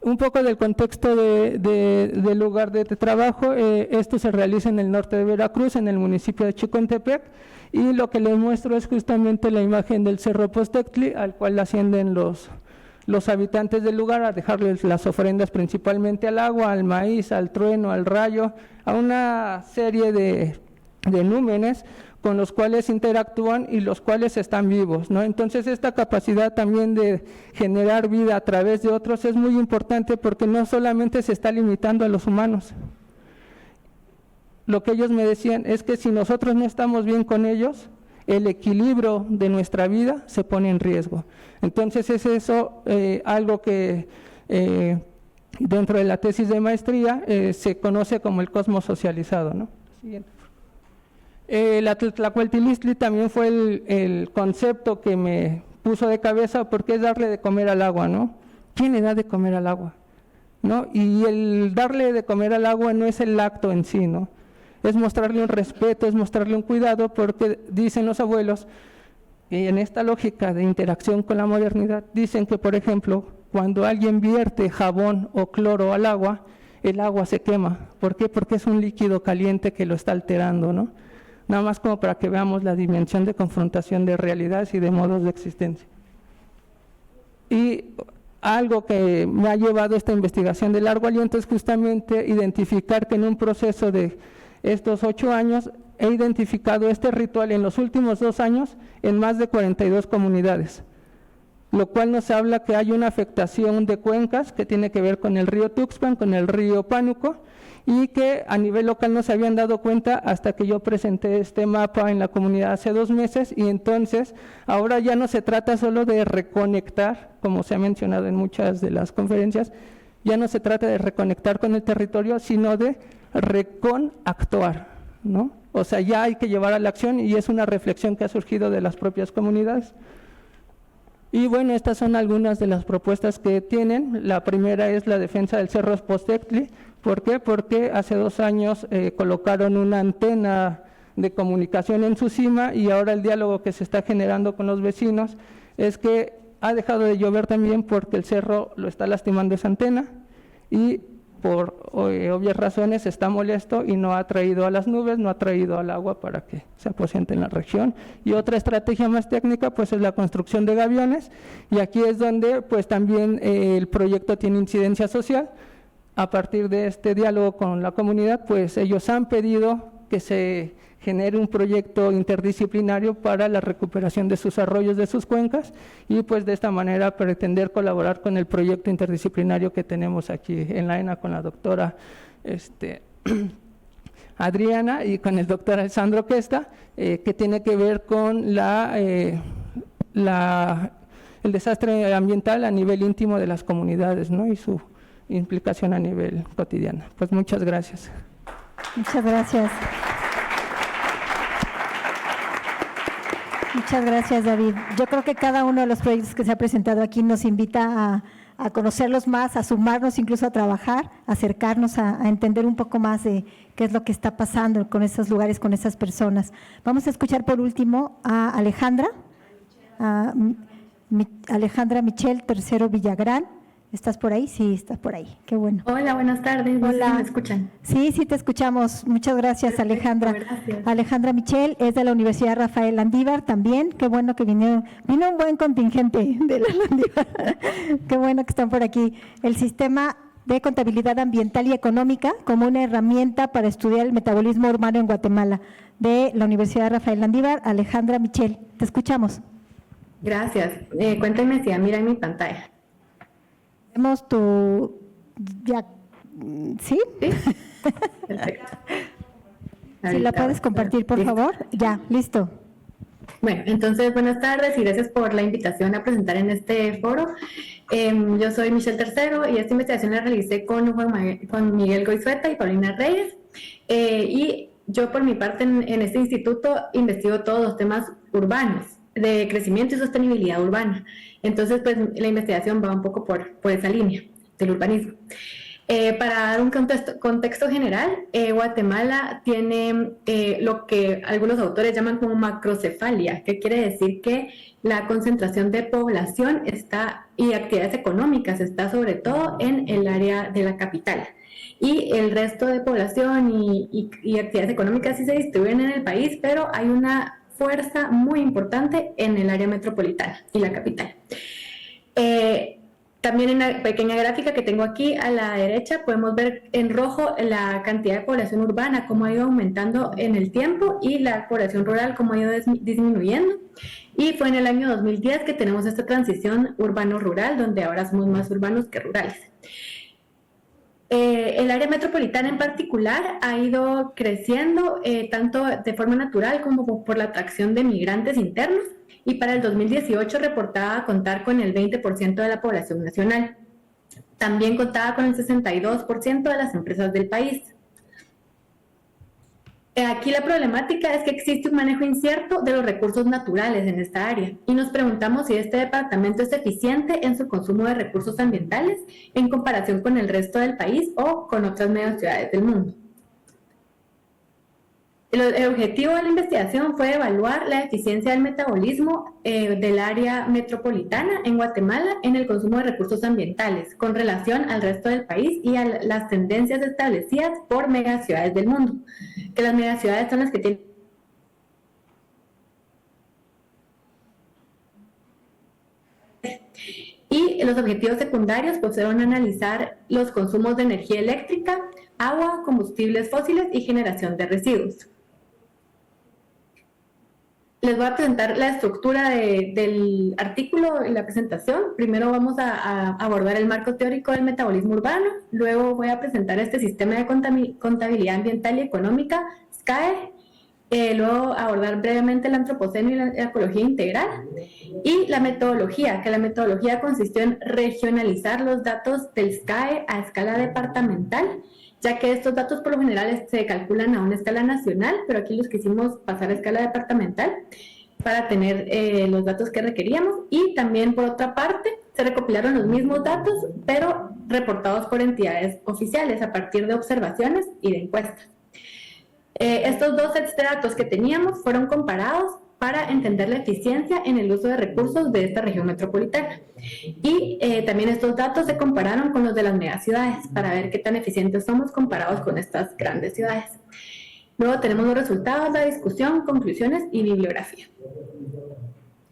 Un poco del contexto del lugar de trabajo, esto se realiza en el norte de Veracruz, en el municipio de Chicontepec, y lo que les muestro es justamente la imagen del Cerro Postectli, al cual ascienden los habitantes del lugar a dejarles las ofrendas principalmente al agua, al maíz, al trueno, al rayo, a una serie de númenes con los cuales interactúan y los cuales están vivos, ¿no? Entonces esta capacidad también de generar vida a través de otros es muy importante porque no solamente se está limitando a los humanos. Lo que ellos me decían es que si nosotros no estamos bien con ellos, el equilibrio de nuestra vida se pone en riesgo. Entonces es eso algo que dentro de la tesis de maestría se conoce como el cosmos socializado, ¿no? Siguiente. La Tlacualtilistli también fue el concepto que me puso de cabeza porque es darle de comer al agua, ¿no? ¿Quién le da de comer al agua? ¿No? Y el darle de comer al agua no es el acto en sí, ¿no? Es mostrarle un respeto, es mostrarle un cuidado, porque dicen los abuelos, y en esta lógica de interacción con la modernidad, dicen que, por ejemplo, cuando alguien vierte jabón o cloro al agua, el agua se quema. ¿Por qué? Porque es un líquido caliente que lo está alterando, ¿no? Nada más como para que veamos la dimensión de confrontación de realidades y de modos de existencia. Y algo que me ha llevado a esta investigación de largo aliento es justamente identificar que en un proceso de estos 8 años he identificado este ritual en los últimos 2 años en más de 42 comunidades, lo cual nos habla que hay una afectación de cuencas que tiene que ver con el río Tuxpan, con el río Pánuco, y que a nivel local no se habían dado cuenta hasta que yo presenté este mapa en la comunidad hace 2 meses, y entonces ahora ya no se trata solo de reconectar, como se ha mencionado en muchas de las conferencias, ya no se trata de reconectar con el territorio, sino de reconactuar, ¿no? O sea, ya hay que llevar a la acción y es una reflexión que ha surgido de las propias comunidades. Y bueno, estas son algunas de las propuestas que tienen. La primera es la defensa del Cerro Postectli. ¿Por qué? Porque hace 2 años colocaron una antena de comunicación en su cima y ahora el diálogo que se está generando con los vecinos es que ha dejado de llover también porque el cerro lo está lastimando esa antena y por obvias razones está molesto y no ha traído a las nubes, no ha traído al agua para que se aposente en la región. Y otra estrategia más técnica pues es la construcción de gaviones, y aquí es donde pues también el proyecto tiene incidencia social. A partir de este diálogo con la comunidad pues ellos han pedido que se genere un proyecto interdisciplinario para la recuperación de sus arroyos, de sus cuencas, y pues de esta manera pretender colaborar con el proyecto interdisciplinario que tenemos aquí en la ENA con la doctora Adriana y con el doctor Alessandro Questa, que tiene que ver con el desastre ambiental a nivel íntimo de las comunidades, ¿no? Y su implicación a nivel cotidiano. Pues muchas gracias. Muchas gracias. Muchas gracias, David. Yo creo que cada uno de los proyectos que se ha presentado aquí nos invita a conocerlos más, a sumarnos, incluso a trabajar, a acercarnos, a entender un poco más de qué es lo que está pasando con esos lugares, con esas personas. Vamos a escuchar por último a Alejandra, Alejandra Michel Tercero Villagrán. ¿Estás por ahí? Sí, estás por ahí. Qué bueno. Hola, buenas tardes. Hola. ¿Me escuchan? Sí, sí te escuchamos. Muchas gracias, Perfecto, Alejandra. gracias. Alejandra Michel es de la Universidad Rafael Landívar también. Qué bueno que vino un buen contingente de la Landívar. Qué bueno que están por aquí. El sistema de contabilidad ambiental y económica como una herramienta para estudiar el metabolismo urbano en Guatemala, de la Universidad Rafael Landívar. Alejandra Michel, te escuchamos. Gracias. Cuéntenme si ya miran mi pantalla. Vemos tu... Ya, ¿sí? ¿Sí? Perfecto. Si la puedes compartir, por favor. Ya, listo. Bueno, entonces, buenas tardes y gracias por la invitación a presentar en este foro. Yo soy Michelle Tercero y esta investigación la realicé con Juan Miguel Goizueta y Paulina Reyes. Y yo, por mi parte, en este instituto investigo todos los temas urbanos, de crecimiento y sostenibilidad urbana. Entonces, pues, la investigación va un poco por esa línea del urbanismo. Para dar un contexto general, Guatemala tiene lo que algunos autores llaman como macrocefalia, que quiere decir que la concentración de población y actividades económicas está sobre todo en el área de la capital. Y el resto de población y actividades económicas sí se distribuyen en el país, pero hay una fuerza muy importante en el área metropolitana y la capital. También en la pequeña gráfica que tengo aquí a la derecha podemos ver en rojo la cantidad de población urbana, cómo ha ido aumentando en el tiempo, y la población rural cómo ha ido disminuyendo. Y fue en el año 2010 que tenemos esta transición urbano-rural, donde ahora somos más urbanos que rurales. El área metropolitana en particular ha ido creciendo tanto de forma natural como por la atracción de migrantes internos, y para el 2018 reportaba contar con el 20% de la población nacional. También contaba con el 62% de las empresas del país. Aquí la problemática es que existe un manejo incierto de los recursos naturales en esta área, y nos preguntamos si este departamento es eficiente en su consumo de recursos ambientales en comparación con el resto del país o con otras megaciudades del mundo. El objetivo de la investigación fue evaluar la eficiencia del metabolismo del área metropolitana en Guatemala en el consumo de recursos ambientales con relación al resto del país y a las tendencias establecidas por megaciudades del mundo. Que las megaciudades son las que tienen y los objetivos secundarios pues fueron analizar los consumos de energía eléctrica, agua, combustibles fósiles y generación de residuos. Les voy a presentar la estructura del artículo y la presentación. Primero vamos a abordar el marco teórico del metabolismo urbano, luego voy a presentar este sistema de contabilidad ambiental y económica, SCAE, luego abordar brevemente el antropoceno y la ecología integral, y la metodología, que la metodología consistió en regionalizar los datos del SCAE a escala departamental, ya que estos datos por lo general se calculan a una escala nacional, pero aquí los quisimos pasar a escala departamental para tener los datos que requeríamos. Y también, por otra parte, se recopilaron los mismos datos, pero reportados por entidades oficiales a partir de observaciones y de encuestas. Estos dos sets de datos que teníamos fueron comparados para entender la eficiencia en el uso de recursos de esta región metropolitana. Y también estos datos se compararon con los de las megaciudades para ver qué tan eficientes somos comparados con estas grandes ciudades. Luego tenemos los resultados, la discusión, conclusiones y bibliografía.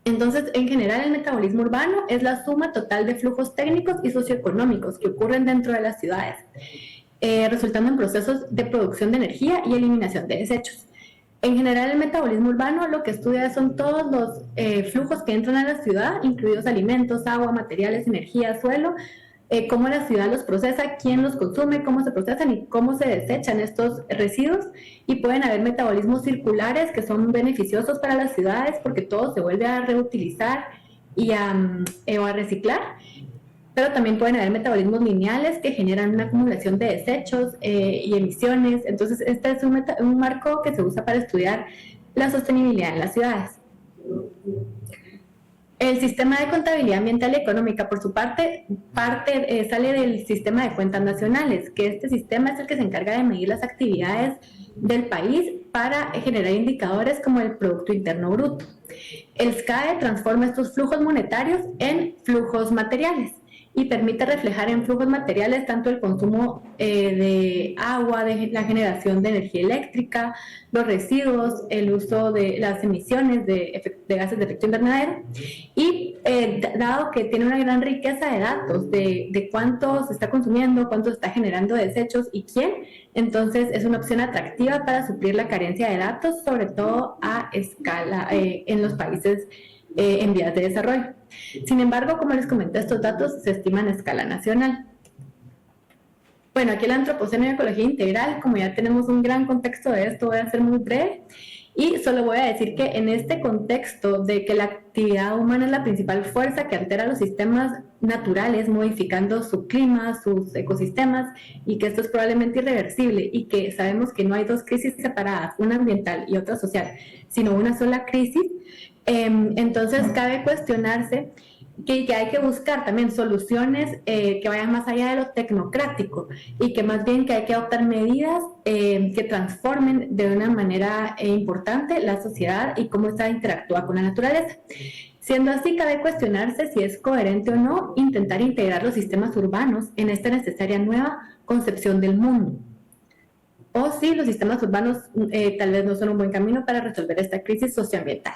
Entonces, en general, el metabolismo urbano es la suma total de flujos técnicos y socioeconómicos que ocurren dentro de las ciudades, resultando en procesos de producción de energía y eliminación de desechos. En general, el metabolismo urbano lo que estudia son todos los flujos que entran a la ciudad, incluidos alimentos, agua, materiales, energía, suelo, cómo la ciudad los procesa, quién los consume, cómo se procesan y cómo se desechan estos residuos. Y pueden haber metabolismos circulares que son beneficiosos para las ciudades porque todo se vuelve a reutilizar y o a reciclar. Pero también pueden haber metabolismos lineales que generan una acumulación de desechos y emisiones. Entonces, este es un marco que se usa para estudiar la sostenibilidad en las ciudades. El sistema de contabilidad ambiental y económica, por su parte sale del sistema de cuentas nacionales, que este sistema es el que se encarga de medir las actividades del país para generar indicadores como el Producto Interno Bruto. El SCAE transforma estos flujos monetarios en flujos materiales y permite reflejar en flujos materiales tanto el consumo de agua, de la generación de energía eléctrica, los residuos, el uso de las emisiones de gases de efecto invernadero. Y dado que tiene una gran riqueza de datos de cuánto se está consumiendo, cuánto se está generando desechos y quién, entonces es una opción atractiva para suplir la carencia de datos, sobre todo a escala en los países en vías de desarrollo. Sin embargo, como les comenté, estos datos se estiman a escala nacional. Bueno, aquí el antropoceno y ecología integral, como ya tenemos un gran contexto de esto, voy a ser muy breve y solo voy a decir que en este contexto de que la actividad humana es la principal fuerza que altera los sistemas naturales, modificando su clima, sus ecosistemas, y que esto es probablemente irreversible y que sabemos que no hay dos crisis separadas, una ambiental y otra social, sino una sola crisis, entonces cabe cuestionarse que hay que buscar también soluciones que vayan más allá de lo tecnocrático y que más bien que hay que adoptar medidas que transformen de una manera importante la sociedad y cómo esta interactúa con la naturaleza. Siendo así, cabe cuestionarse si es coherente o no intentar integrar los sistemas urbanos en esta necesaria nueva concepción del mundo. O si los sistemas urbanos tal vez no son un buen camino para resolver esta crisis socioambiental.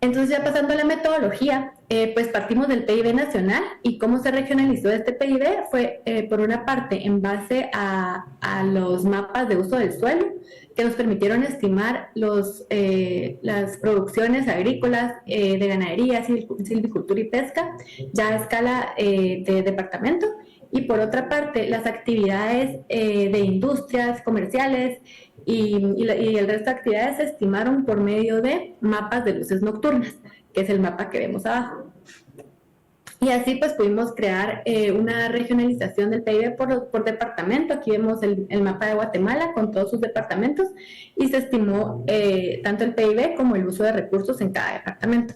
Entonces, ya pasando a la metodología, pues partimos del PIB nacional y cómo se regionalizó este PIB fue, por una parte, en base a los mapas de uso del suelo, que nos permitieron estimar las producciones agrícolas, de ganadería, silvicultura y pesca, ya a escala de departamento, y por otra parte, las actividades de industrias comerciales, y el resto de actividades se estimaron por medio de mapas de luces nocturnas, que es el mapa que vemos abajo. Y así pues pudimos crear una regionalización del PIB por departamento. Aquí vemos el mapa de Guatemala con todos sus departamentos y se estimó tanto el PIB como el uso de recursos en cada departamento.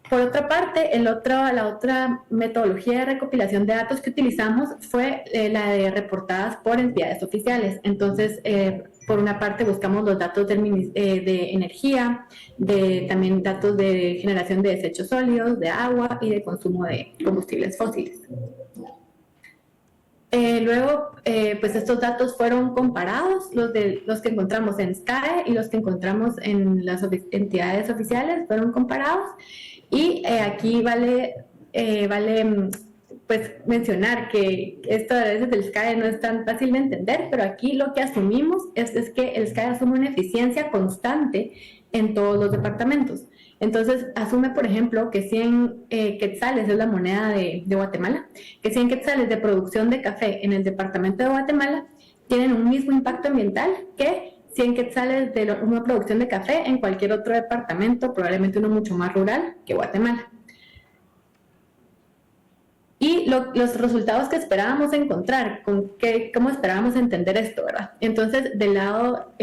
Por otra parte, la otra metodología de recopilación de datos que utilizamos fue la de reportadas por entidades oficiales. Entonces, por una parte buscamos los datos de energía, también datos de generación de desechos sólidos, de agua y de consumo de combustibles fósiles. Luego, pues estos datos fueron comparados, los que encontramos en SCAE y los que encontramos en las entidades oficiales fueron comparados. Y aquí vale pues mencionar que esto a veces del SCAE no es tan fácil de entender, pero aquí lo que asumimos es que el SCAE asume una eficiencia constante en todos los departamentos. Entonces, asume, por ejemplo, que 100 quetzales es la moneda de Guatemala, que 100 quetzales de producción de café en el departamento de Guatemala tienen un mismo impacto ambiental que 100 quetzales de una producción de café en cualquier otro departamento, probablemente uno mucho más rural que Guatemala. Y los resultados que esperábamos encontrar, ¿cómo esperábamos entender esto, verdad? Entonces, del lado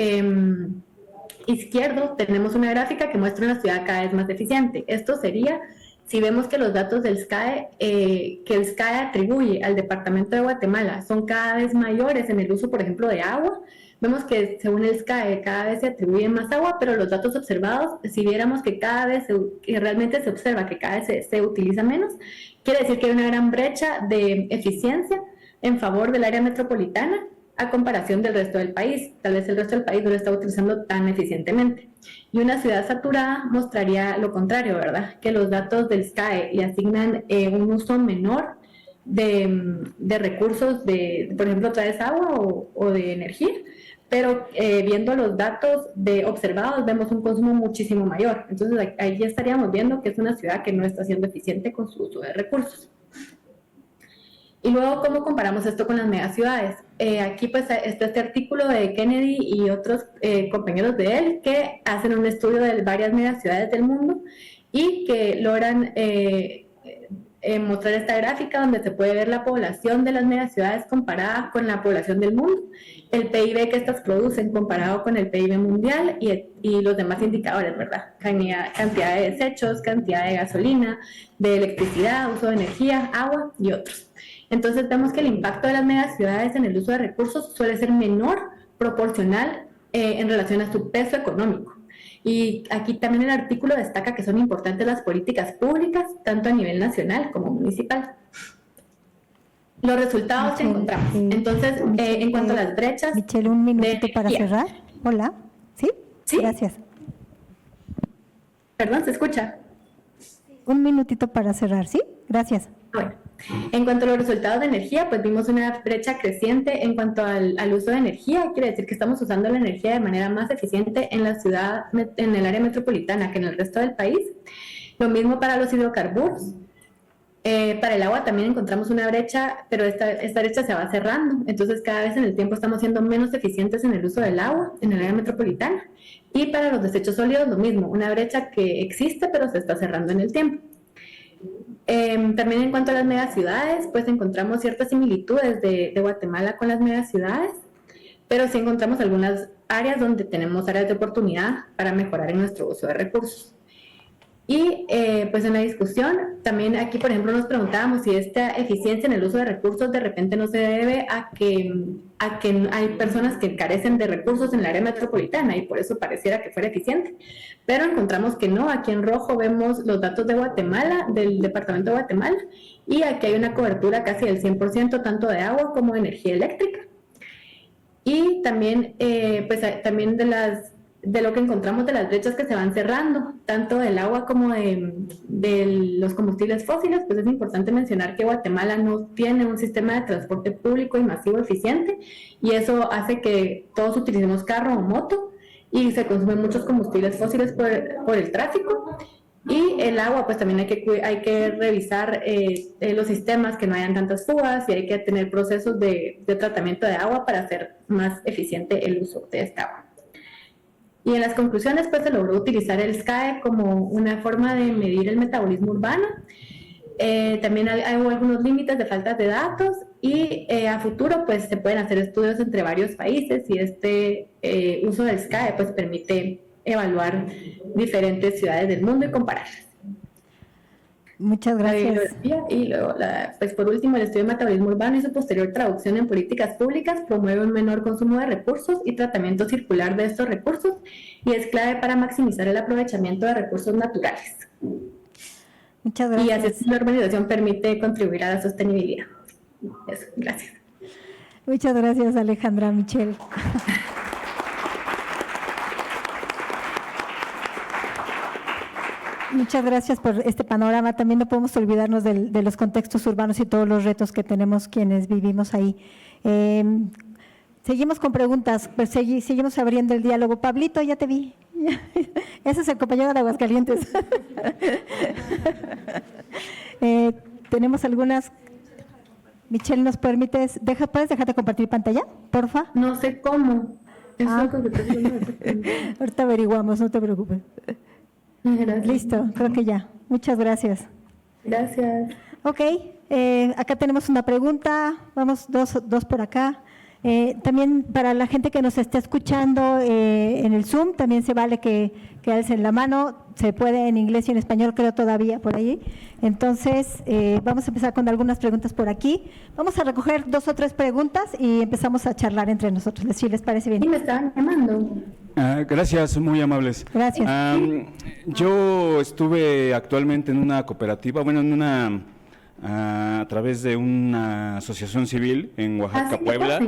izquierdo tenemos una gráfica que muestra una ciudad cada vez más eficiente. Esto sería si vemos que los datos del SCAE, que el SCAE atribuye al departamento de Guatemala son cada vez mayores en el uso, por ejemplo, de agua. Vemos que según el SCAE cada vez se atribuye más agua, pero los datos observados, si viéramos que cada vez que realmente se observa que cada vez se utiliza menos, quiere decir que hay una gran brecha de eficiencia en favor del área metropolitana a comparación del resto del país. Tal vez el resto del país no lo está utilizando tan eficientemente. Y una ciudad saturada mostraría lo contrario, ¿verdad? Que los datos del SCAE le asignan un uso menor de recursos, por ejemplo, otra vez agua o de energía, pero viendo los datos observados vemos un consumo muchísimo mayor. Entonces ahí ya estaríamos viendo que es una ciudad que no está siendo eficiente con su uso de recursos. Y luego, ¿cómo comparamos esto con las megaciudades? Aquí pues está este artículo de Kennedy y otros compañeros de él que hacen un estudio de varias megaciudades del mundo y que logran mostrar esta gráfica donde se puede ver la población de las megaciudades comparada con la población del mundo, el PIB que estas producen comparado con el PIB mundial y los demás indicadores, ¿verdad? Cantidad de desechos, cantidad de gasolina, de electricidad, uso de energía, agua y otros. Entonces vemos que el impacto de las megaciudades en el uso de recursos suele ser menor proporcional en relación a su peso económico. Y aquí también el artículo destaca que son importantes las políticas públicas, tanto a nivel nacional como municipal. Los resultados que encontramos. Entonces, en cuanto a las brechas... Michelle, un minutito para cerrar. Hola. ¿Sí? Sí. Gracias. Perdón, ¿se escucha? un minutito para cerrar, ¿sí? Gracias. Bueno, en cuanto a los resultados de energía, pues vimos una brecha creciente en cuanto al uso de energía. Quiere decir que estamos usando la energía de manera más eficiente en la ciudad, en el área metropolitana que en el resto del país. Lo mismo para los hidrocarburos. Para el agua también encontramos una brecha, pero esta brecha se va cerrando. Entonces, cada vez en el tiempo estamos siendo menos eficientes en el uso del agua en el área metropolitana. Y para los desechos sólidos, lo mismo, una brecha que existe, pero se está cerrando en el tiempo. También en cuanto a las megaciudades, pues encontramos ciertas similitudes de Guatemala con las megaciudades, pero sí encontramos algunas áreas donde tenemos áreas de oportunidad para mejorar en nuestro uso de recursos. Y pues en la discusión, también aquí, por ejemplo, nos preguntábamos si esta eficiencia en el uso de recursos de repente no se debe a que hay personas que carecen de recursos en el área metropolitana y por eso pareciera que fuera eficiente. Pero encontramos que no. Aquí en rojo vemos los datos de Guatemala, del departamento de Guatemala, y aquí hay una cobertura casi del 100% tanto de agua como de energía eléctrica. Y también, pues también de lo que encontramos de las brechas que se van cerrando, tanto del agua como de los combustibles fósiles, pues es importante mencionar que Guatemala no tiene un sistema de transporte público y masivo eficiente, y eso hace que todos utilicemos carro o moto, y se consumen muchos combustibles fósiles por el tráfico. Y el agua, pues también hay que revisar los sistemas, que no hayan tantas fugas, y hay que tener procesos de tratamiento de agua para hacer más eficiente el uso de esta agua. Y en las conclusiones, pues se logró utilizar el SCAE como una forma de medir el metabolismo urbano. También hay algunos límites de falta de datos, y a futuro pues se pueden hacer estudios entre varios países, y este uso del SCAE pues permite evaluar diferentes ciudades del mundo y compararlas. Muchas gracias. Y luego, pues por último, el estudio de metabolismo urbano y su posterior traducción en políticas públicas promueve un menor consumo de recursos y tratamiento circular de estos recursos, y es clave para maximizar el aprovechamiento de recursos naturales. Muchas gracias. Y así la urbanización permite contribuir a la sostenibilidad. Eso, gracias. Muchas gracias, Alejandra, Michelle. Muchas gracias por este panorama. También no podemos olvidarnos de los contextos urbanos y todos los retos que tenemos quienes vivimos ahí. Seguimos con preguntas, pues seguimos abriendo el diálogo. Pablito, ya te vi. Ese es el compañero de Aguascalientes. Tenemos algunas. Michelle, ¿nos permites? ¿Puedes dejar de compartir pantalla, porfa? No sé cómo. Ahorita averiguamos, no te preocupes. Gracias. Listo, creo que ya. Muchas gracias. Gracias. Ok, acá tenemos una pregunta. Vamos dos por acá. También para la gente que nos esté escuchando en el Zoom, también se vale que alcen la mano. Se puede en inglés y en español, creo todavía por ahí. Entonces, vamos a empezar con algunas preguntas por aquí. Vamos a recoger 2 o 3 preguntas y empezamos a charlar entre nosotros, si les parece bien. Sí, me estaban llamando. Gracias, muy amables. Gracias. Yo estuve actualmente en una cooperativa, a través de una asociación civil en Oaxaca, Puebla,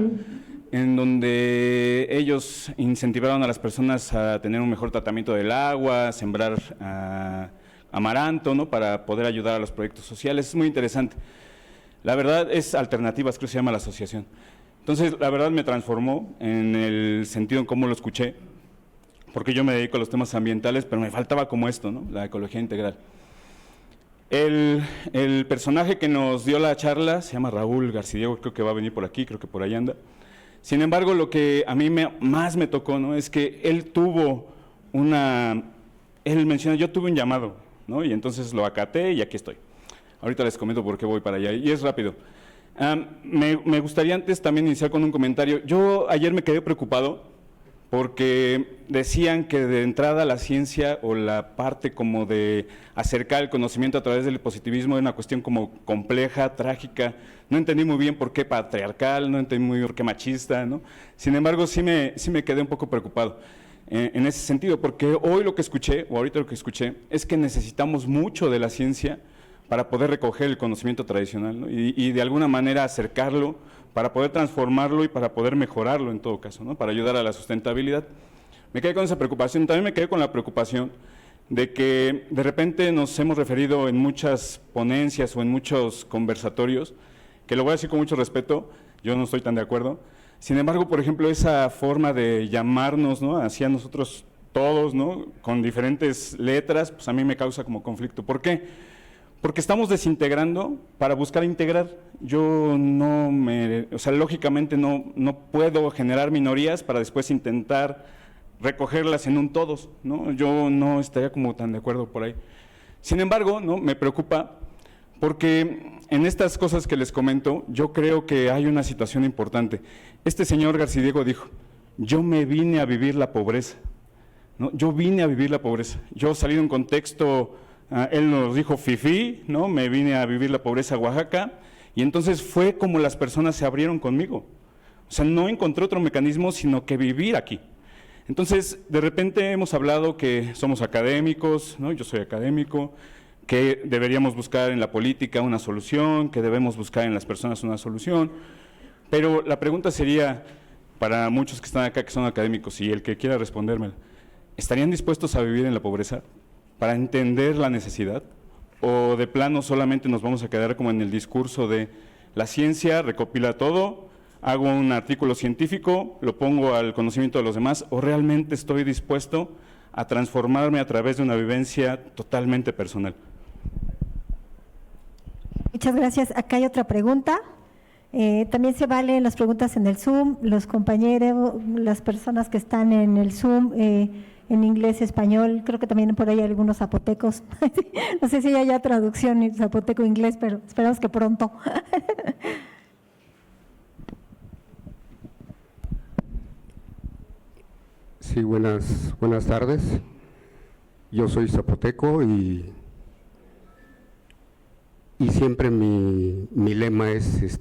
en donde ellos incentivaron a las personas a tener un mejor tratamiento del agua, sembrar amaranto, ¿no?, para poder ayudar a los proyectos sociales. Es muy interesante. La verdad es Alternativas, creo que se llama la asociación. Entonces, la verdad me transformó en el sentido en cómo lo escuché, porque yo me dedico a los temas ambientales, pero me faltaba como esto, ¿no?, la ecología integral. El personaje que nos dio la charla se llama Raúl Garcidiego, creo que va a venir por aquí, creo que por ahí anda. Sin embargo, lo que a mí más me tocó, ¿no?, es que él menciona, yo tuve un llamado, ¿no?, y entonces lo acaté y aquí estoy. Ahorita les comento por qué voy para allá, y es rápido. Me gustaría antes también iniciar con un comentario. Yo ayer me quedé preocupado porque decían que de entrada la ciencia o la parte como de acercar el conocimiento a través del positivismo es una cuestión como compleja, trágica. No entendí muy bien por qué patriarcal, no entendí muy bien por qué machista, ¿no? Sin embargo, sí me quedé un poco preocupado en ese sentido, porque hoy lo que escuché, o ahorita lo que escuché, es que necesitamos mucho de la ciencia para poder recoger el conocimiento tradicional, ¿no?, y de alguna manera acercarlo para poder transformarlo y para poder mejorarlo en todo caso, ¿no?, para ayudar a la sustentabilidad. Me quedé con esa preocupación. También me quedé con la preocupación de que de repente nos hemos referido en muchas ponencias o en muchos conversatorios, que lo voy a decir con mucho respeto, yo no estoy tan de acuerdo. Sin embargo, por ejemplo, esa forma de llamarnos, ¿no?, hacia nosotros todos, ¿no?, con diferentes letras, pues a mí me causa como conflicto. ¿Por qué? Porque estamos desintegrando para buscar integrar. Yo lógicamente no puedo generar minorías para después intentar recogerlas en un todos, ¿no? Yo no estaría como tan de acuerdo por ahí. Sin embargo, ¿no?, me preocupa porque en estas cosas que les comento, yo creo que hay una situación importante. Este señor Garcidiego dijo, yo me vine a vivir la pobreza, ¿no? Yo vine a vivir la pobreza. Yo salí de un contexto, él nos dijo fifí, ¿no?, me vine a vivir la pobreza a Oaxaca, y entonces fue como las personas se abrieron conmigo. O sea, no encontré otro mecanismo sino que vivir aquí. Entonces, de repente hemos hablado que somos académicos, ¿no?, yo soy académico, que deberíamos buscar en la política una solución, que debemos buscar en las personas una solución, pero la pregunta sería, para muchos que están acá que son académicos y el que quiera responderme, ¿estarían dispuestos a vivir en la pobreza para entender la necesidad? ¿O de plano solamente nos vamos a quedar como en el discurso de la ciencia recopila todo, hago un artículo científico, lo pongo al conocimiento de los demás, o realmente estoy dispuesto a transformarme a través de una vivencia totalmente personal? Muchas gracias. Acá hay otra pregunta. También se valen las preguntas en el Zoom, los compañeros, las personas que están en el Zoom, en inglés, español, creo que también por ahí hay algunos zapotecos. No sé si haya traducción en zapoteco-inglés, pero esperamos que pronto. Sí, buenas tardes. Yo soy zapoteco y siempre mi lema es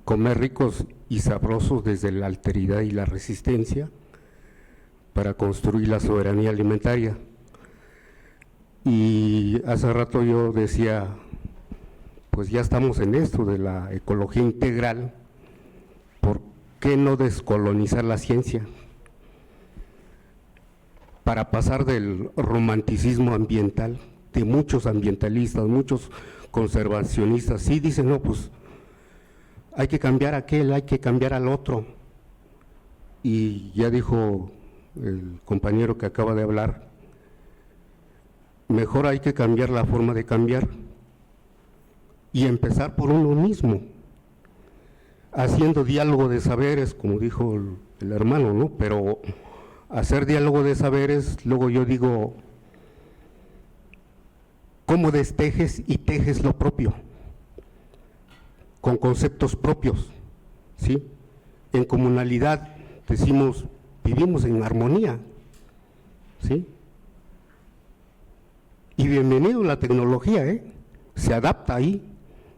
comer ricos y sabrosos desde la alteridad y la resistencia para construir la soberanía alimentaria. Y hace rato yo decía, pues ya estamos en esto de la ecología integral, ¿por qué no descolonizar la ciencia? Para pasar del romanticismo ambiental, de muchos ambientalistas, muchos conservacionistas, sí dicen, no, pues hay que cambiar a aquel, hay que cambiar al otro. Y ya dijo el compañero que acaba de hablar, mejor hay que cambiar la forma de cambiar y empezar por uno mismo, haciendo diálogo de saberes, como dijo el hermano, ¿no? Pero hacer diálogo de saberes, luego yo digo, ¿cómo destejes y tejes lo propio? Con conceptos propios, ¿sí? En comunalidad decimos, vivimos en armonía, ¿sí? Y bienvenido la tecnología, se adapta ahí.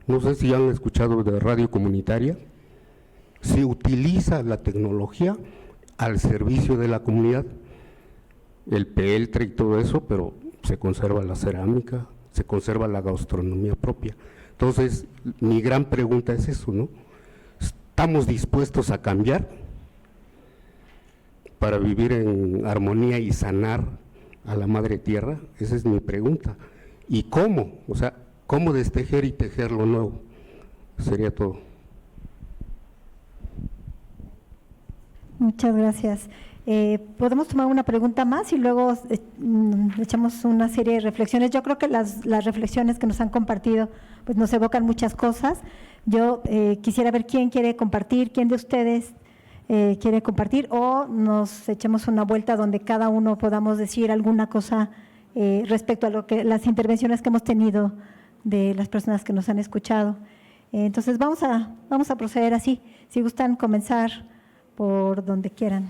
No sé si han escuchado de radio comunitaria, se utiliza la tecnología al servicio de la comunidad, el peltre y todo eso, pero se conserva la cerámica, se conserva la gastronomía propia. Entonces, mi gran pregunta es eso, ¿no? ¿Estamos dispuestos a cambiar para vivir en armonía y sanar a la madre tierra? Esa es mi pregunta. ¿Y cómo? O sea, ¿cómo destejer y tejer lo nuevo? Sería todo. Muchas gracias. Podemos tomar una pregunta más y luego echamos una serie de reflexiones. Yo creo que las reflexiones que nos han compartido pues nos evocan muchas cosas. Yo quisiera ver quién quiere compartir, quién de ustedes quiere compartir, o nos echemos una vuelta donde cada uno podamos decir alguna cosa respecto a las intervenciones que hemos tenido de las personas que nos han escuchado. Entonces vamos a proceder así. Si gustan comenzar por donde quieran.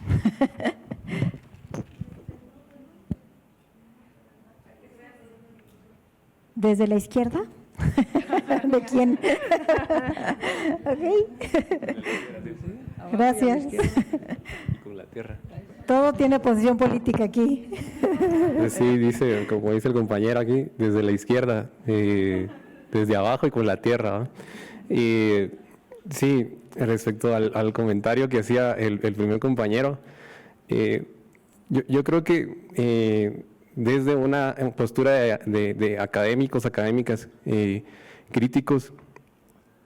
¿Desde la izquierda? ¿De quién? Ok. Gracias. Con la tierra. Todo tiene posición política aquí. Sí, dice, como dice el compañero aquí, desde la izquierda, desde abajo y con la tierra. Sí, respecto al comentario que hacía el primer compañero, yo creo que desde una postura de académicos, académicas, críticos,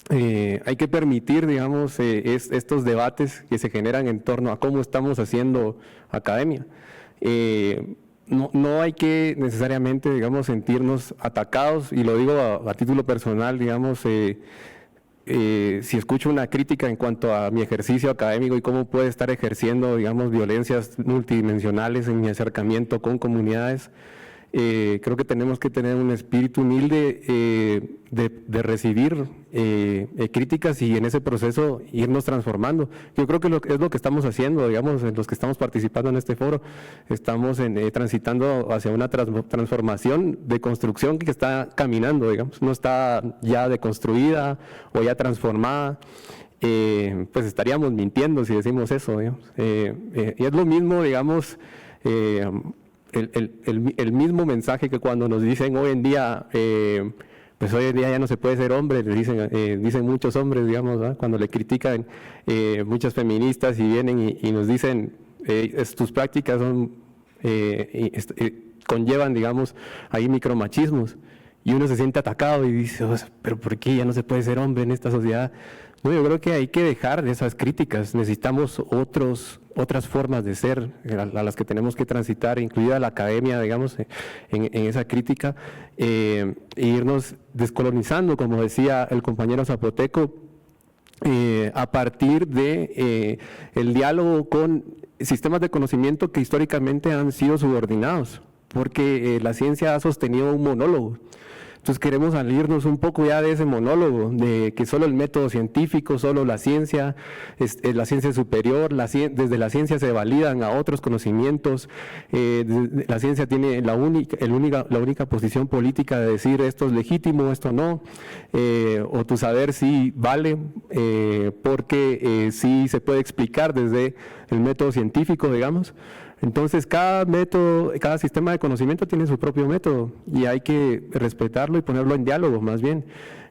hay que permitir, digamos, estos debates que se generan en torno a cómo estamos haciendo academia. No hay que necesariamente, digamos, sentirnos atacados, y lo digo a título personal, digamos, si escucho una crítica en cuanto a mi ejercicio académico y cómo puede estar ejerciendo, digamos, violencias multidimensionales en mi acercamiento con comunidades, creo que tenemos que tener un espíritu humilde de recibir críticas y en ese proceso irnos transformando. Yo creo que es lo que estamos haciendo, digamos, en los que estamos participando en este foro. Estamos transitando hacia una transformación de construcción que está caminando, digamos, no está ya deconstruida o ya transformada. Pues estaríamos mintiendo si decimos eso, digamos. Y es lo mismo, digamos, el mismo mensaje que cuando nos dicen hoy en día, pues hoy en día ya no se puede ser hombre, le dicen muchos hombres, digamos, ¿verdad? Cuando le critican muchas feministas y vienen y nos dicen, tus prácticas son, conllevan, digamos, ahí micromachismos, y uno se siente atacado y dice, pero ¿por qué ya no se puede ser hombre en esta sociedad? No, yo creo que hay que dejar esas críticas, necesitamos otras formas de ser a las que tenemos que transitar, incluida la academia, digamos, en esa crítica, e irnos descolonizando, como decía el compañero zapoteco, a partir de el diálogo con sistemas de conocimiento que históricamente han sido subordinados, porque la ciencia ha sostenido un monólogo. Entonces queremos salirnos un poco ya de ese monólogo, de que solo el método científico, solo la ciencia superior, desde la ciencia se validan a otros conocimientos, la ciencia tiene la única posición política de decir esto es legítimo, esto no, o tu saber sí vale, porque sí se puede explicar desde el método científico, digamos. Entonces, cada sistema de conocimiento tiene su propio método y hay que respetarlo y ponerlo en diálogo, más bien,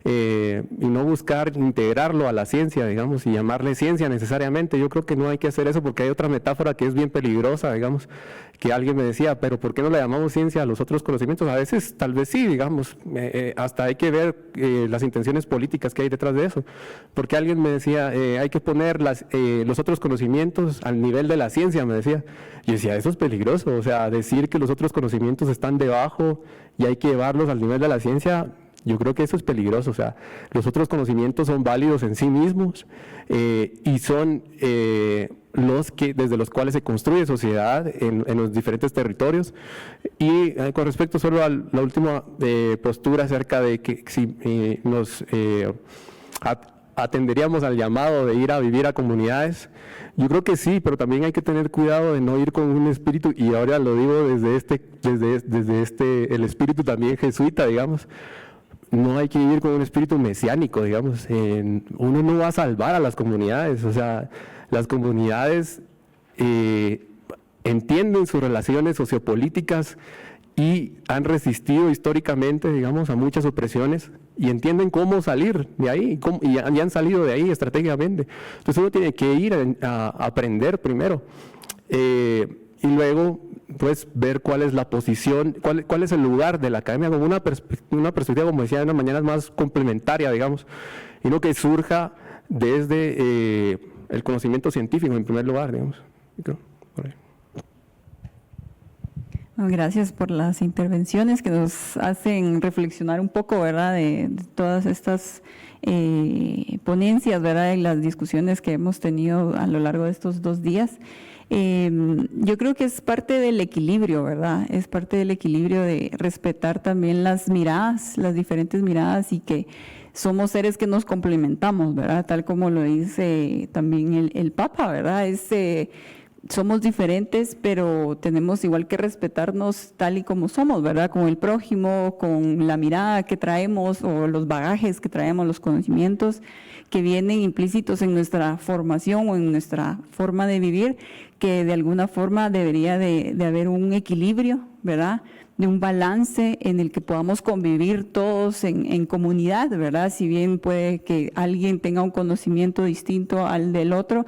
y no buscar integrarlo a la ciencia, digamos, y llamarle ciencia necesariamente. Yo creo que no hay que hacer eso porque hay otra metáfora que es bien peligrosa, digamos, que alguien me decía, pero ¿por qué no le llamamos ciencia a los otros conocimientos? A veces, tal vez sí, digamos, hasta hay que ver las intenciones políticas que hay detrás de eso, porque alguien me decía, hay que poner los otros conocimientos al nivel de la ciencia, me decía. Y decía, eso es peligroso, o sea, decir que los otros conocimientos están debajo y hay que llevarlos al nivel de la ciencia, yo creo que eso es peligroso. O sea, los otros conocimientos son válidos en sí mismos y son desde los cuales se construye sociedad en los diferentes territorios. Y con respecto solo a la última postura acerca de que si nos atenderíamos al llamado de ir a vivir a comunidades, yo creo que sí, pero también hay que tener cuidado de no ir con un espíritu, y ahora lo digo desde el espíritu también jesuita, digamos. No hay que vivir con un espíritu mesiánico, digamos. Uno no va a salvar a las comunidades, o sea, las comunidades entienden sus relaciones sociopolíticas y han resistido históricamente, digamos, a muchas opresiones y entienden cómo salir de ahí y han salido de ahí estratégicamente. Entonces uno tiene que ir a aprender primero y luego pues ver cuál es la posición, cuál es el lugar de la academia como una perspectiva, como decía, de una manera más complementaria, digamos, y no que surja desde el conocimiento científico en primer lugar, digamos. Por ahí. Gracias por las intervenciones que nos hacen reflexionar un poco, ¿verdad?, de todas estas ponencias, ¿verdad?, y las discusiones que hemos tenido a lo largo de estos 2 días. Yo creo que es parte del equilibrio, ¿verdad? Es parte del equilibrio de respetar también las miradas, las diferentes miradas, y que somos seres que nos complementamos, ¿verdad? Tal como lo dice también el Papa, ¿verdad? Somos diferentes, pero tenemos igual que respetarnos tal y como somos, ¿verdad? Con el prójimo, con la mirada que traemos o los bagajes que traemos, los conocimientos que vienen implícitos en nuestra formación o en nuestra forma de vivir, que de alguna forma debería de haber un equilibrio, ¿verdad? un balance en el que podamos convivir todos en comunidad, ¿verdad? Si bien puede que alguien tenga un conocimiento distinto al del otro,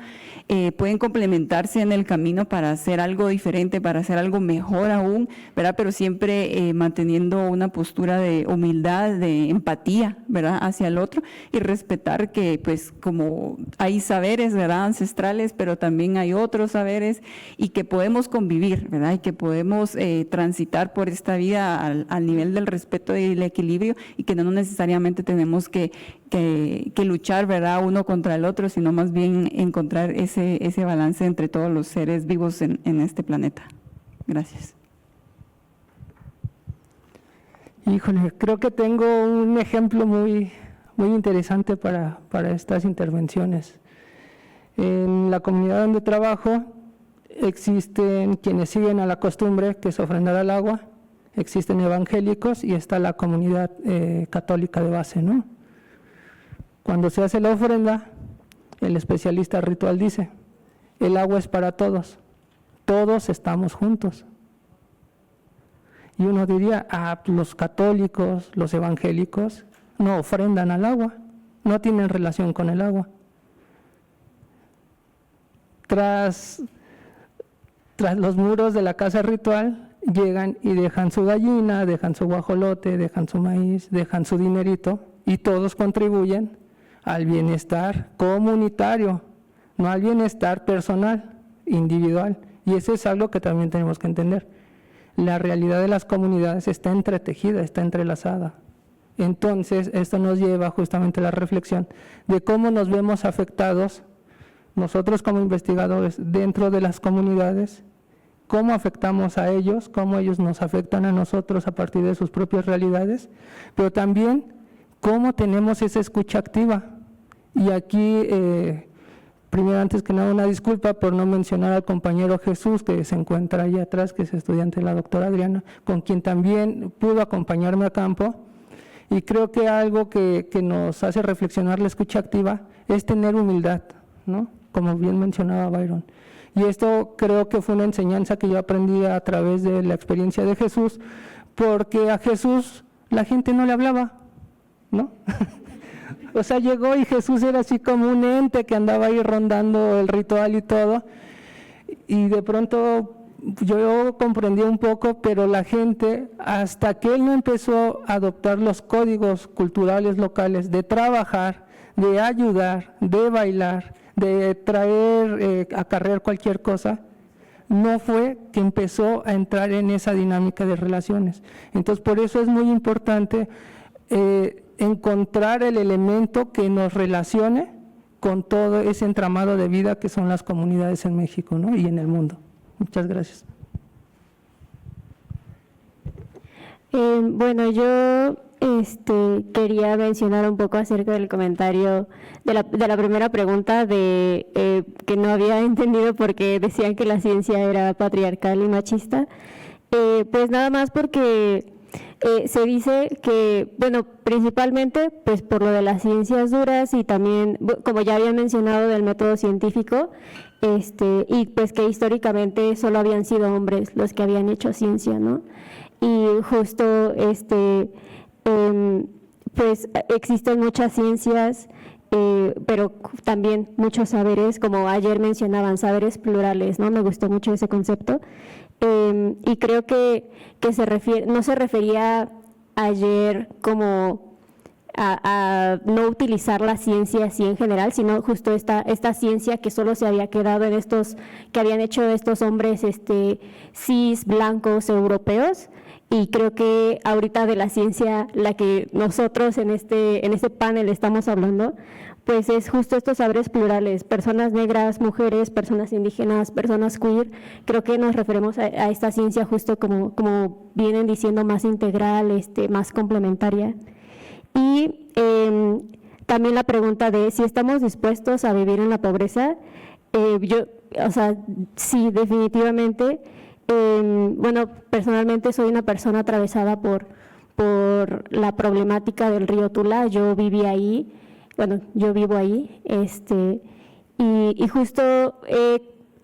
pueden complementarse en el camino para hacer algo diferente, para hacer algo mejor aún, ¿verdad? Pero siempre manteniendo una postura de humildad, de empatía, ¿verdad? Hacia el otro, y respetar que, pues, como hay saberes, ¿verdad? Ancestrales, pero también hay otros saberes, y que podemos convivir, ¿verdad? Y que podemos transitar por esta vida al nivel del respeto y el equilibrio, y que no necesariamente tenemos que luchar, ¿verdad? Uno contra el otro, sino más bien encontrar ese balance entre todos los seres vivos en este planeta. Gracias. Híjole, creo que tengo un ejemplo muy interesante para estas intervenciones. En la comunidad donde trabajo existen quienes siguen a la costumbre, que es ofrendar al agua, existen evangélicos y está la comunidad católica de base, ¿no? Cuando se hace la ofrenda, el especialista ritual dice, el agua es para todos, todos estamos juntos. Y uno diría, los católicos, los evangélicos, no ofrendan al agua, no tienen relación con el agua. Tras los muros de la casa ritual, llegan y dejan su gallina, dejan su guajolote, dejan su maíz, dejan su dinerito, y todos contribuyen al bienestar comunitario, no al bienestar personal, individual. Y eso es algo que también tenemos que entender. La realidad de las comunidades está entretejida, está entrelazada. Entonces, esto nos lleva justamente a la reflexión de cómo nos vemos afectados nosotros como investigadores dentro de las comunidades, cómo afectamos a ellos, cómo ellos nos afectan a nosotros a partir de sus propias realidades, pero también cómo tenemos esa escucha activa. Y aquí, primero, antes que nada, una disculpa por no mencionar al compañero Jesús, que se encuentra allá atrás, que es estudiante de la doctora Adriana, con quien también pudo acompañarme a campo. Y creo que algo que nos hace reflexionar la escucha activa es tener humildad, ¿no? Como bien mencionaba Byron. Y esto creo que fue una enseñanza que yo aprendí a través de la experiencia de Jesús, porque a Jesús la gente no le hablaba, ¿no? O sea, llegó y Jesús era así como un ente que andaba ahí rondando el ritual y todo, y de pronto yo comprendí un poco, pero la gente, hasta que él no empezó a adoptar los códigos culturales locales de trabajar, de ayudar, de bailar, de traer, acarrear cualquier cosa, no fue que empezó a entrar en esa dinámica de relaciones. Entonces, por eso es muy importante encontrar el elemento que nos relacione con todo ese entramado de vida que son las comunidades en México, ¿no? Y en el mundo. Muchas gracias. Bueno, yo quería mencionar un poco acerca del comentario de la primera pregunta de que no había entendido porque decían que la ciencia era patriarcal y machista. Pues nada más porque se dice que, bueno, principalmente pues por lo de las ciencias duras y también, como ya había mencionado, del método científico, y pues que históricamente solo habían sido hombres los que habían hecho ciencia, ¿no? Y justo pues existen muchas ciencias, pero también muchos saberes, como ayer mencionaban, saberes plurales, ¿no? Me gustó mucho ese concepto. Y creo que no se refería ayer como a no utilizar la ciencia así en general, sino justo esta ciencia que solo se había quedado en que habían hecho estos hombres cis, blancos, europeos. Y creo que ahorita de la ciencia, la que nosotros en este panel estamos hablando, pues es justo estos saberes plurales, personas negras, mujeres, personas indígenas, personas queer. Creo que nos referimos a esta ciencia justo como vienen diciendo, más integral, más complementaria. Y también la pregunta de si estamos dispuestos a vivir en la pobreza, sí, definitivamente. Bueno, personalmente soy una persona atravesada por la problemática del río Tula. Yo viví ahí, yo vivo ahí, y justo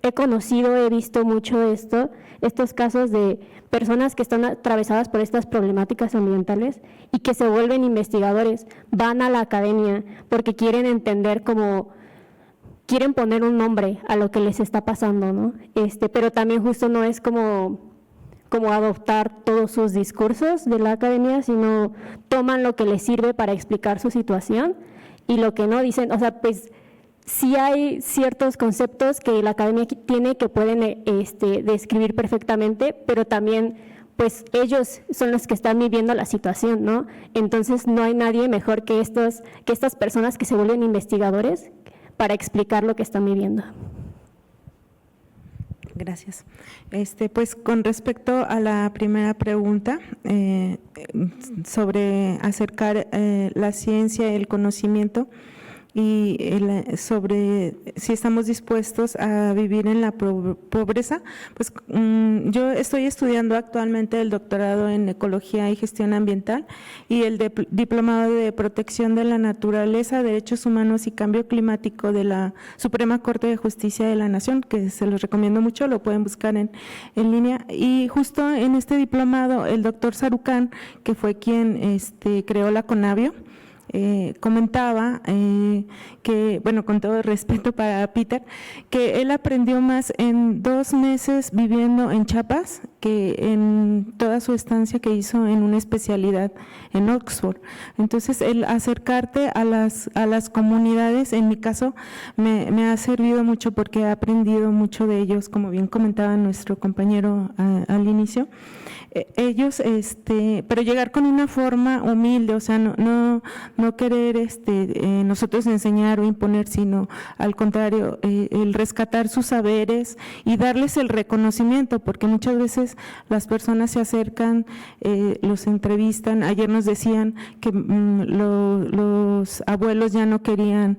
he conocido, he visto mucho estos casos de personas que están atravesadas por estas problemáticas ambientales y que se vuelven investigadores, van a la academia porque quieren entender quieren poner un nombre a lo que les está pasando, ¿no? Pero también justo no es como adoptar todos sus discursos de la academia, sino toman lo que les sirve para explicar su situación y lo que no dicen, o sea, pues sí hay ciertos conceptos que la academia tiene que pueden describir perfectamente, pero también pues ellos son los que están viviendo la situación, ¿no? Entonces no hay nadie mejor que estas personas que se vuelven investigadores para explicar lo que están viviendo. Gracias. Pues con respecto a la primera pregunta sobre acercar la ciencia, el conocimiento y sobre si estamos dispuestos a vivir en la pobreza, pues yo estoy estudiando actualmente el doctorado en Ecología y Gestión Ambiental y el diplomado de Protección de la Naturaleza, Derechos Humanos y Cambio Climático de la Suprema Corte de Justicia de la Nación, que se los recomiendo mucho, lo pueden buscar en línea. Y justo en este diplomado, el doctor Sarucán, que fue quien creó la CONABIO, comentaba que, bueno, con todo el respeto para Peter, que él aprendió más en 2 meses viviendo en Chiapas que en toda su estancia que hizo en una especialidad en Oxford. Entonces, el acercarte a las comunidades, en mi caso, me ha servido mucho porque he aprendido mucho de ellos, como bien comentaba nuestro compañero al inicio. Ellos, pero llegar con una forma humilde, o sea, no querer nosotros enseñar o imponer, sino al contrario, el rescatar sus saberes y darles el reconocimiento, porque muchas veces las personas se acercan, los entrevistan. Ayer nos decían que los abuelos ya no querían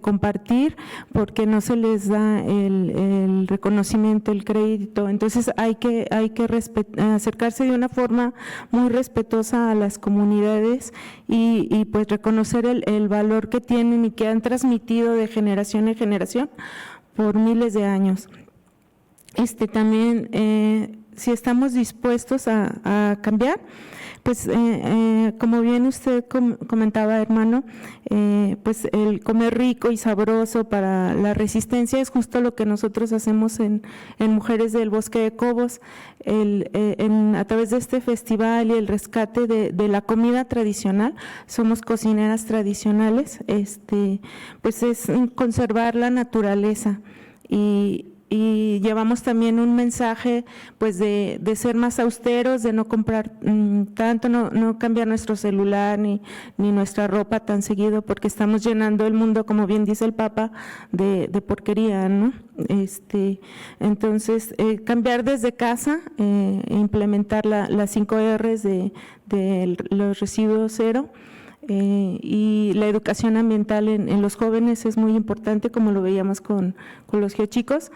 compartir porque no se les da el reconocimiento, el crédito. Entonces hay que acercarse de una forma muy respetuosa a las comunidades y pues reconocer el valor que tienen y que han transmitido de generación en generación por miles de años. También, si estamos dispuestos a cambiar, pues como bien usted comentaba, hermano, pues el comer rico y sabroso para la resistencia es justo lo que nosotros hacemos en Mujeres del Bosque de Cobos, a través de este festival y el rescate de la comida tradicional. Somos cocineras tradicionales, pues es conservar la naturaleza y llevamos también un mensaje pues de ser más austeros, de no comprar tanto, no cambiar nuestro celular ni nuestra ropa tan seguido, porque estamos llenando el mundo, como bien dice el Papa, de porquería, ¿no? Entonces, cambiar desde casa, implementar las 5 R's de los residuos cero. Y la educación ambiental en los jóvenes es muy importante, como lo veíamos con los geochicos,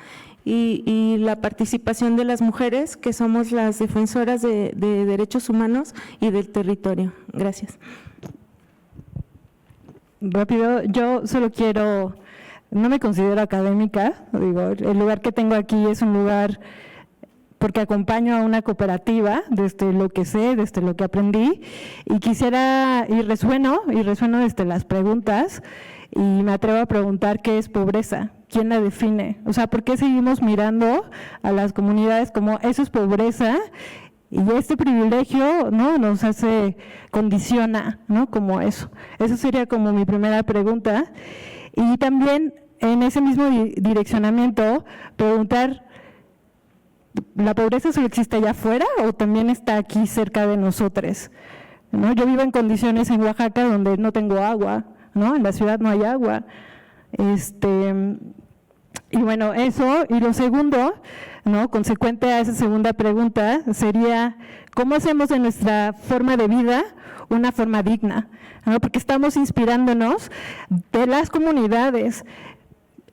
y la participación de las mujeres, que somos las defensoras de derechos humanos y del territorio. Gracias. Rápido, yo solo no me considero académica, el lugar que tengo aquí es un lugar porque acompaño a una cooperativa desde lo que sé, desde lo que aprendí, y quisiera, y resueno desde las preguntas, y me atrevo a preguntar qué es pobreza, quién la define, o sea, ¿por qué seguimos mirando a las comunidades como eso es pobreza? Y este privilegio, ¿no?, nos condiciona, ¿no?, como eso. Eso sería como mi primera pregunta. Y también en ese mismo direccionamiento, preguntar, ¿la pobreza solo existe allá afuera o también está aquí cerca de nosotros? ¿No? Yo vivo en condiciones en Oaxaca donde no tengo agua, ¿no? En la ciudad no hay agua. Y bueno, eso. Y lo segundo, ¿no?, consecuente a esa segunda pregunta, sería ¿cómo hacemos de nuestra forma de vida una forma digna? ¿No? Porque estamos inspirándonos de las comunidades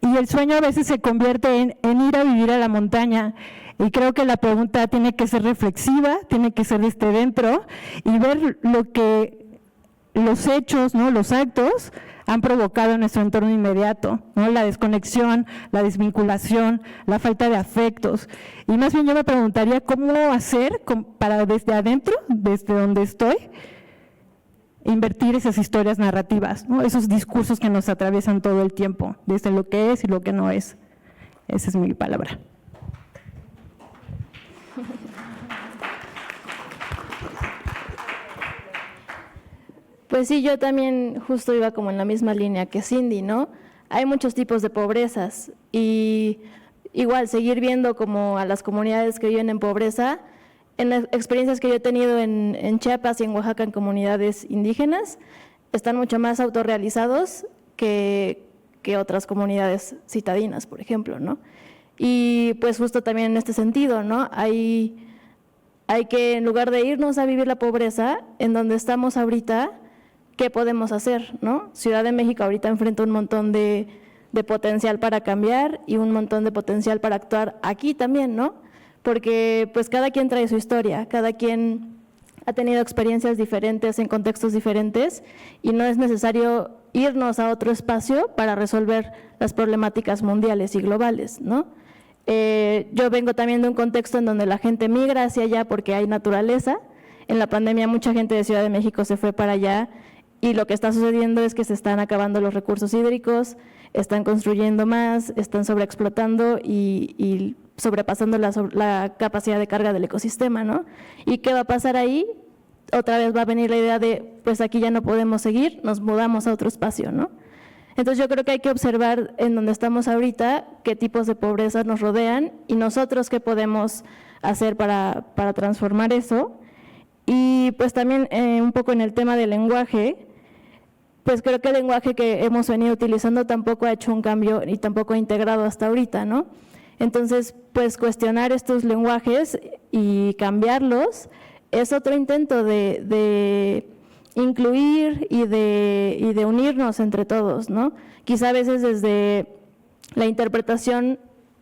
y el sueño a veces se convierte en ir a vivir a la montaña. Y creo que la pregunta tiene que ser reflexiva, tiene que ser desde dentro y ver lo que los hechos, ¿no? Los actos han provocado en nuestro entorno inmediato, ¿no? La desconexión, la desvinculación, la falta de afectos. Y más bien yo me preguntaría cómo hacer para desde adentro, desde donde estoy, invertir esas historias narrativas, ¿no? Esos discursos que nos atraviesan todo el tiempo, desde lo que es y lo que no es. Esa es mi palabra. Pues sí, yo también justo iba como en la misma línea que Cindy, ¿no? Hay muchos tipos de pobrezas y igual seguir viendo como a las comunidades que viven en pobreza, en las experiencias que yo he tenido en Chiapas y en Oaxaca en comunidades indígenas, están mucho más autorrealizados que otras comunidades citadinas, por ejemplo, ¿no? Y pues justo también en este sentido, ¿no? Hay que, en lugar de irnos a vivir la pobreza, en donde estamos ahorita, ¿qué podemos hacer, no? Ciudad de México ahorita enfrenta un montón de potencial para cambiar y un montón de potencial para actuar aquí también, ¿no? Porque pues cada quien trae su historia, cada quien ha tenido experiencias diferentes en contextos diferentes y no es necesario irnos a otro espacio para resolver las problemáticas mundiales y globales, ¿no? Yo vengo también de un contexto en donde la gente migra hacia allá porque hay naturaleza. En la pandemia mucha gente de Ciudad de México se fue para allá y lo que está sucediendo es que se están acabando los recursos hídricos, están construyendo más, están sobreexplotando y sobrepasando la capacidad de carga del ecosistema, ¿no? ¿Y qué va a pasar ahí? Otra vez va a venir la idea de, pues aquí ya no podemos seguir, nos mudamos a otro espacio, ¿no? Entonces yo creo que hay que observar en donde estamos ahorita, qué tipos de pobreza nos rodean y nosotros qué podemos hacer para transformar eso. Y pues también un poco en el tema del lenguaje, pues creo que el lenguaje que hemos venido utilizando tampoco ha hecho un cambio y tampoco ha integrado hasta ahorita, ¿no? Entonces, pues cuestionar estos lenguajes y cambiarlos es otro intento de incluir y de unirnos entre todos, ¿no? Quizá a veces desde la interpretación,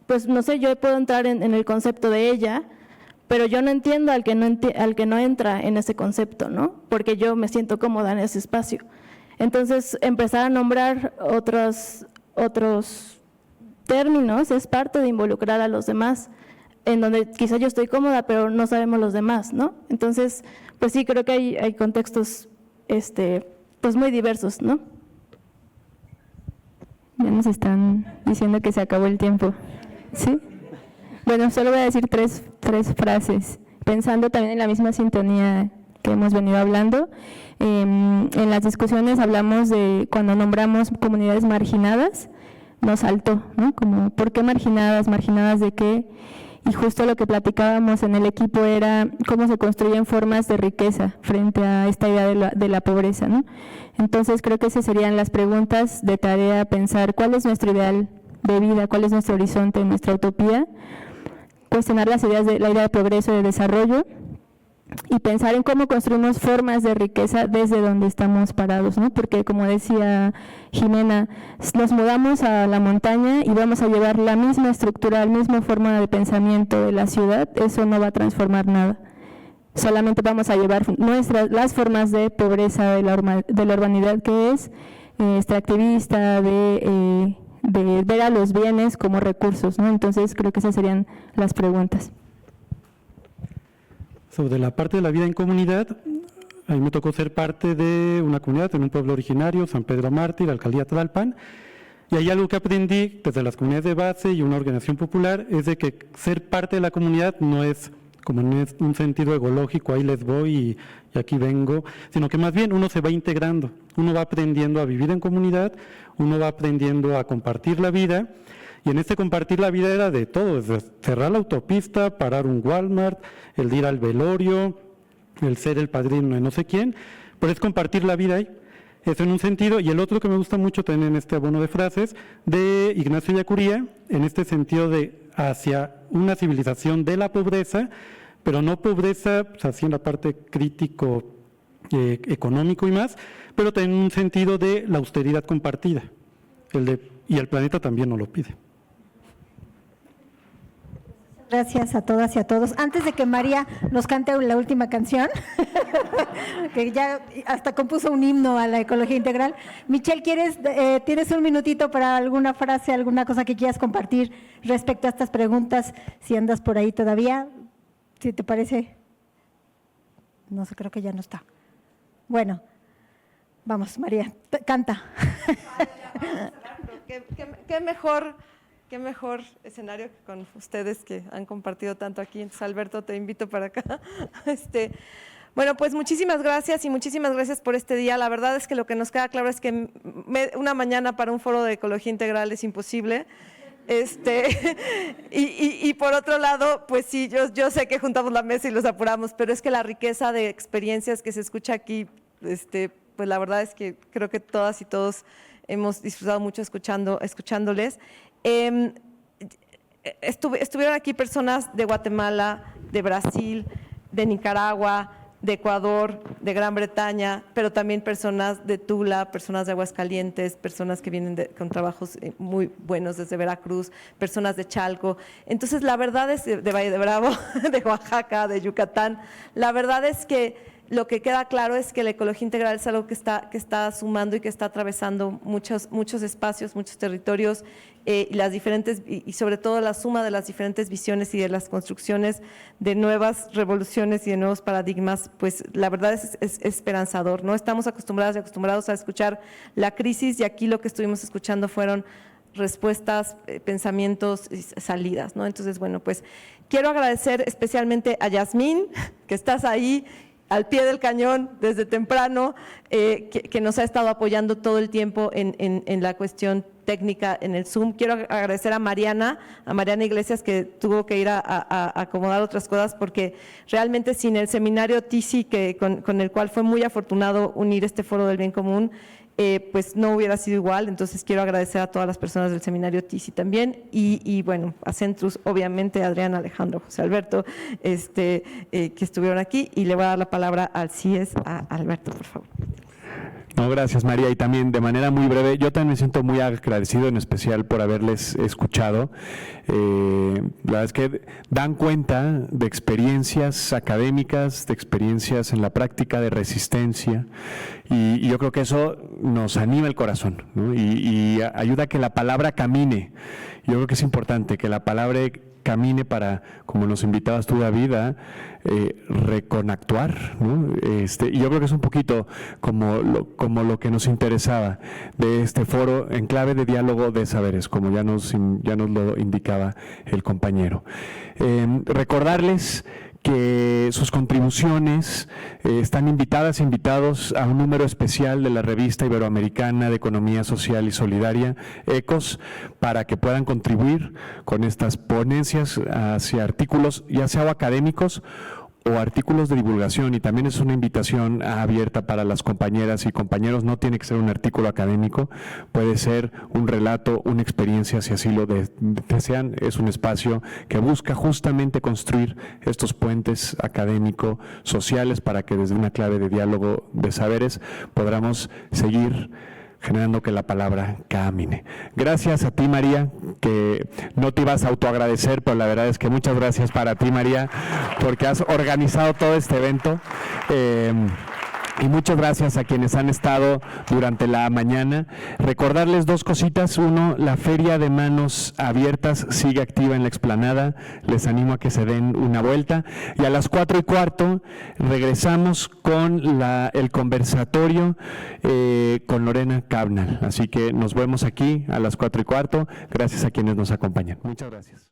pues no sé, yo puedo entrar en el concepto de ella, pero yo no entiendo al que no entra en ese concepto, ¿no? Porque yo me siento cómoda en ese espacio. Entonces, empezar a nombrar otros términos es parte de involucrar a los demás, en donde quizá yo estoy cómoda, pero no sabemos los demás, ¿no? Entonces, pues sí, creo que hay contextos pues muy diversos, ¿no? Ya nos están diciendo que se acabó el tiempo, ¿sí? Bueno, solo voy a decir tres frases, pensando también en la misma sintonía que hemos venido hablando. En las discusiones hablamos de cuando nombramos comunidades marginadas, nos saltó, ¿no? Como, ¿por qué marginadas? ¿Marginadas de qué? Y justo lo que platicábamos en el equipo era cómo se construyen formas de riqueza frente a esta idea de la pobreza, ¿no? Entonces creo que esas serían las preguntas de tarea, pensar cuál es nuestro ideal de vida, cuál es nuestro horizonte, nuestra utopía, cuestionar las ideas de la idea de progreso y de desarrollo y pensar en cómo construimos formas de riqueza desde donde estamos parados, ¿no? Porque como decía Jimena, nos mudamos a la montaña y vamos a llevar la misma estructura, la misma forma de pensamiento de la ciudad, eso no va a transformar nada. Solamente vamos a llevar las formas de pobreza de la urbanidad, que es extractivista, de ver a los bienes como recursos, ¿no? Entonces creo que esas serían las preguntas. Sobre la parte de la vida en comunidad, a mí me tocó ser parte de una comunidad en un pueblo originario, San Pedro Mártir, Alcaldía Tlalpan, y hay algo que aprendí desde las comunidades de base y una organización popular, es de que ser parte de la comunidad no es como en un sentido ecológico, ahí les voy y aquí vengo, sino que más bien uno se va integrando, uno va aprendiendo a vivir en comunidad, uno va aprendiendo a compartir la vida. Y en este compartir la vida era de todo, desde cerrar la autopista, parar un Walmart, el de ir al velorio, el ser el padrino de no sé quién, pero es compartir la vida ahí. Eso en un sentido, y el otro que me gusta mucho también en este abono de frases, de Ignacio Ellacuría, en este sentido de hacia una civilización de la pobreza, pero no pobreza, pues así en la parte crítico, económico y más, pero también en un sentido de la austeridad compartida, y el planeta también nos lo pide. Gracias a todas y a todos. Antes de que María nos cante la última canción, que ya hasta compuso un himno a la ecología integral, Michelle, ¿tienes un minutito para alguna frase, alguna cosa que quieras compartir respecto a estas preguntas? Si andas por ahí todavía, si te parece. No sé, creo que ya no está. Bueno, vamos, María, canta. Qué mejor escenario que con ustedes que han compartido tanto aquí. Entonces, Alberto, te invito para acá. Bueno, pues muchísimas gracias y muchísimas gracias por este día. La verdad es que lo que nos queda claro es que una mañana para un foro de ecología integral es imposible. Y por otro lado, pues sí, yo sé que juntamos la mesa y los apuramos, pero es que la riqueza de experiencias que se escucha aquí, pues la verdad es que creo que todas y todos hemos disfrutado mucho escuchándoles. Estuvieron aquí personas de Guatemala, de Brasil, de Nicaragua, de Ecuador, de Gran Bretaña, pero también personas de Tula, personas de Aguascalientes, personas que vienen con trabajos muy buenos desde Veracruz, personas de Chalco. Entonces, la verdad es de Valle de Bravo, de Oaxaca, de Yucatán. La verdad es que lo que queda claro es que la ecología integral es algo que está sumando y que está atravesando muchos espacios, muchos territorios, y sobre todo la suma de las diferentes visiones y de las construcciones de nuevas revoluciones y de nuevos paradigmas, pues la verdad es esperanzador, ¿no? Estamos acostumbradas y acostumbrados a escuchar la crisis, y aquí lo que estuvimos escuchando fueron respuestas, pensamientos y salidas, ¿no? Entonces, bueno, pues quiero agradecer especialmente a Yasmín, que estás ahí al pie del cañón desde temprano, que nos ha estado apoyando todo el tiempo en la cuestión técnica en el Zoom. Quiero agradecer a Mariana Iglesias, que tuvo que ir a acomodar otras cosas, porque realmente sin el seminario TISI, con el cual fue muy afortunado unir este foro del bien común, pues no hubiera sido igual. Entonces quiero agradecer a todas las personas del seminario TISI también, y bueno, a Centrus, obviamente, Adrián, Alejandro, José Alberto, que estuvieron aquí, y le voy a dar la palabra al CIES, a Alberto, por favor. No, gracias, María, y también de manera muy breve, yo también me siento muy agradecido, en especial por haberles escuchado. La verdad es que dan cuenta de experiencias académicas, de experiencias en la práctica, de resistencia, y yo creo que eso nos anima el corazón, ¿no? Y ayuda a que la palabra camine. Yo creo que es importante que la palabra camine para, como nos invitabas tú, David, a reconactuar, ¿no? Y yo creo que es un poquito como lo que nos interesaba de este foro en clave de diálogo de saberes, como ya nos lo indicaba el compañero. Recordarles que sus contribuciones están invitadas e invitados a un número especial de la revista iberoamericana de Economía Social y Solidaria, ECOS, para que puedan contribuir con estas ponencias hacia artículos, ya sea académicos o artículos de divulgación, y también es una invitación abierta para las compañeras y compañeros. No tiene que ser un artículo académico, puede ser un relato, una experiencia, si así lo desean. Es un espacio que busca justamente construir estos puentes académico-sociales para que desde una clave de diálogo de saberes podamos seguir generando que la palabra camine. Gracias a ti, María, que no te ibas a autoagradecer, pero la verdad es que muchas gracias para ti, María, porque has organizado todo este evento. Y muchas gracias a quienes han estado durante la mañana. Recordarles dos cositas. Uno, la Feria de Manos Abiertas sigue activa en la explanada. Les animo a que se den una vuelta. Y a las 4:15 regresamos con el conversatorio con Lorena Cabnal. Así que nos vemos aquí a las 4:15. Gracias a quienes nos acompañan. Muchas gracias.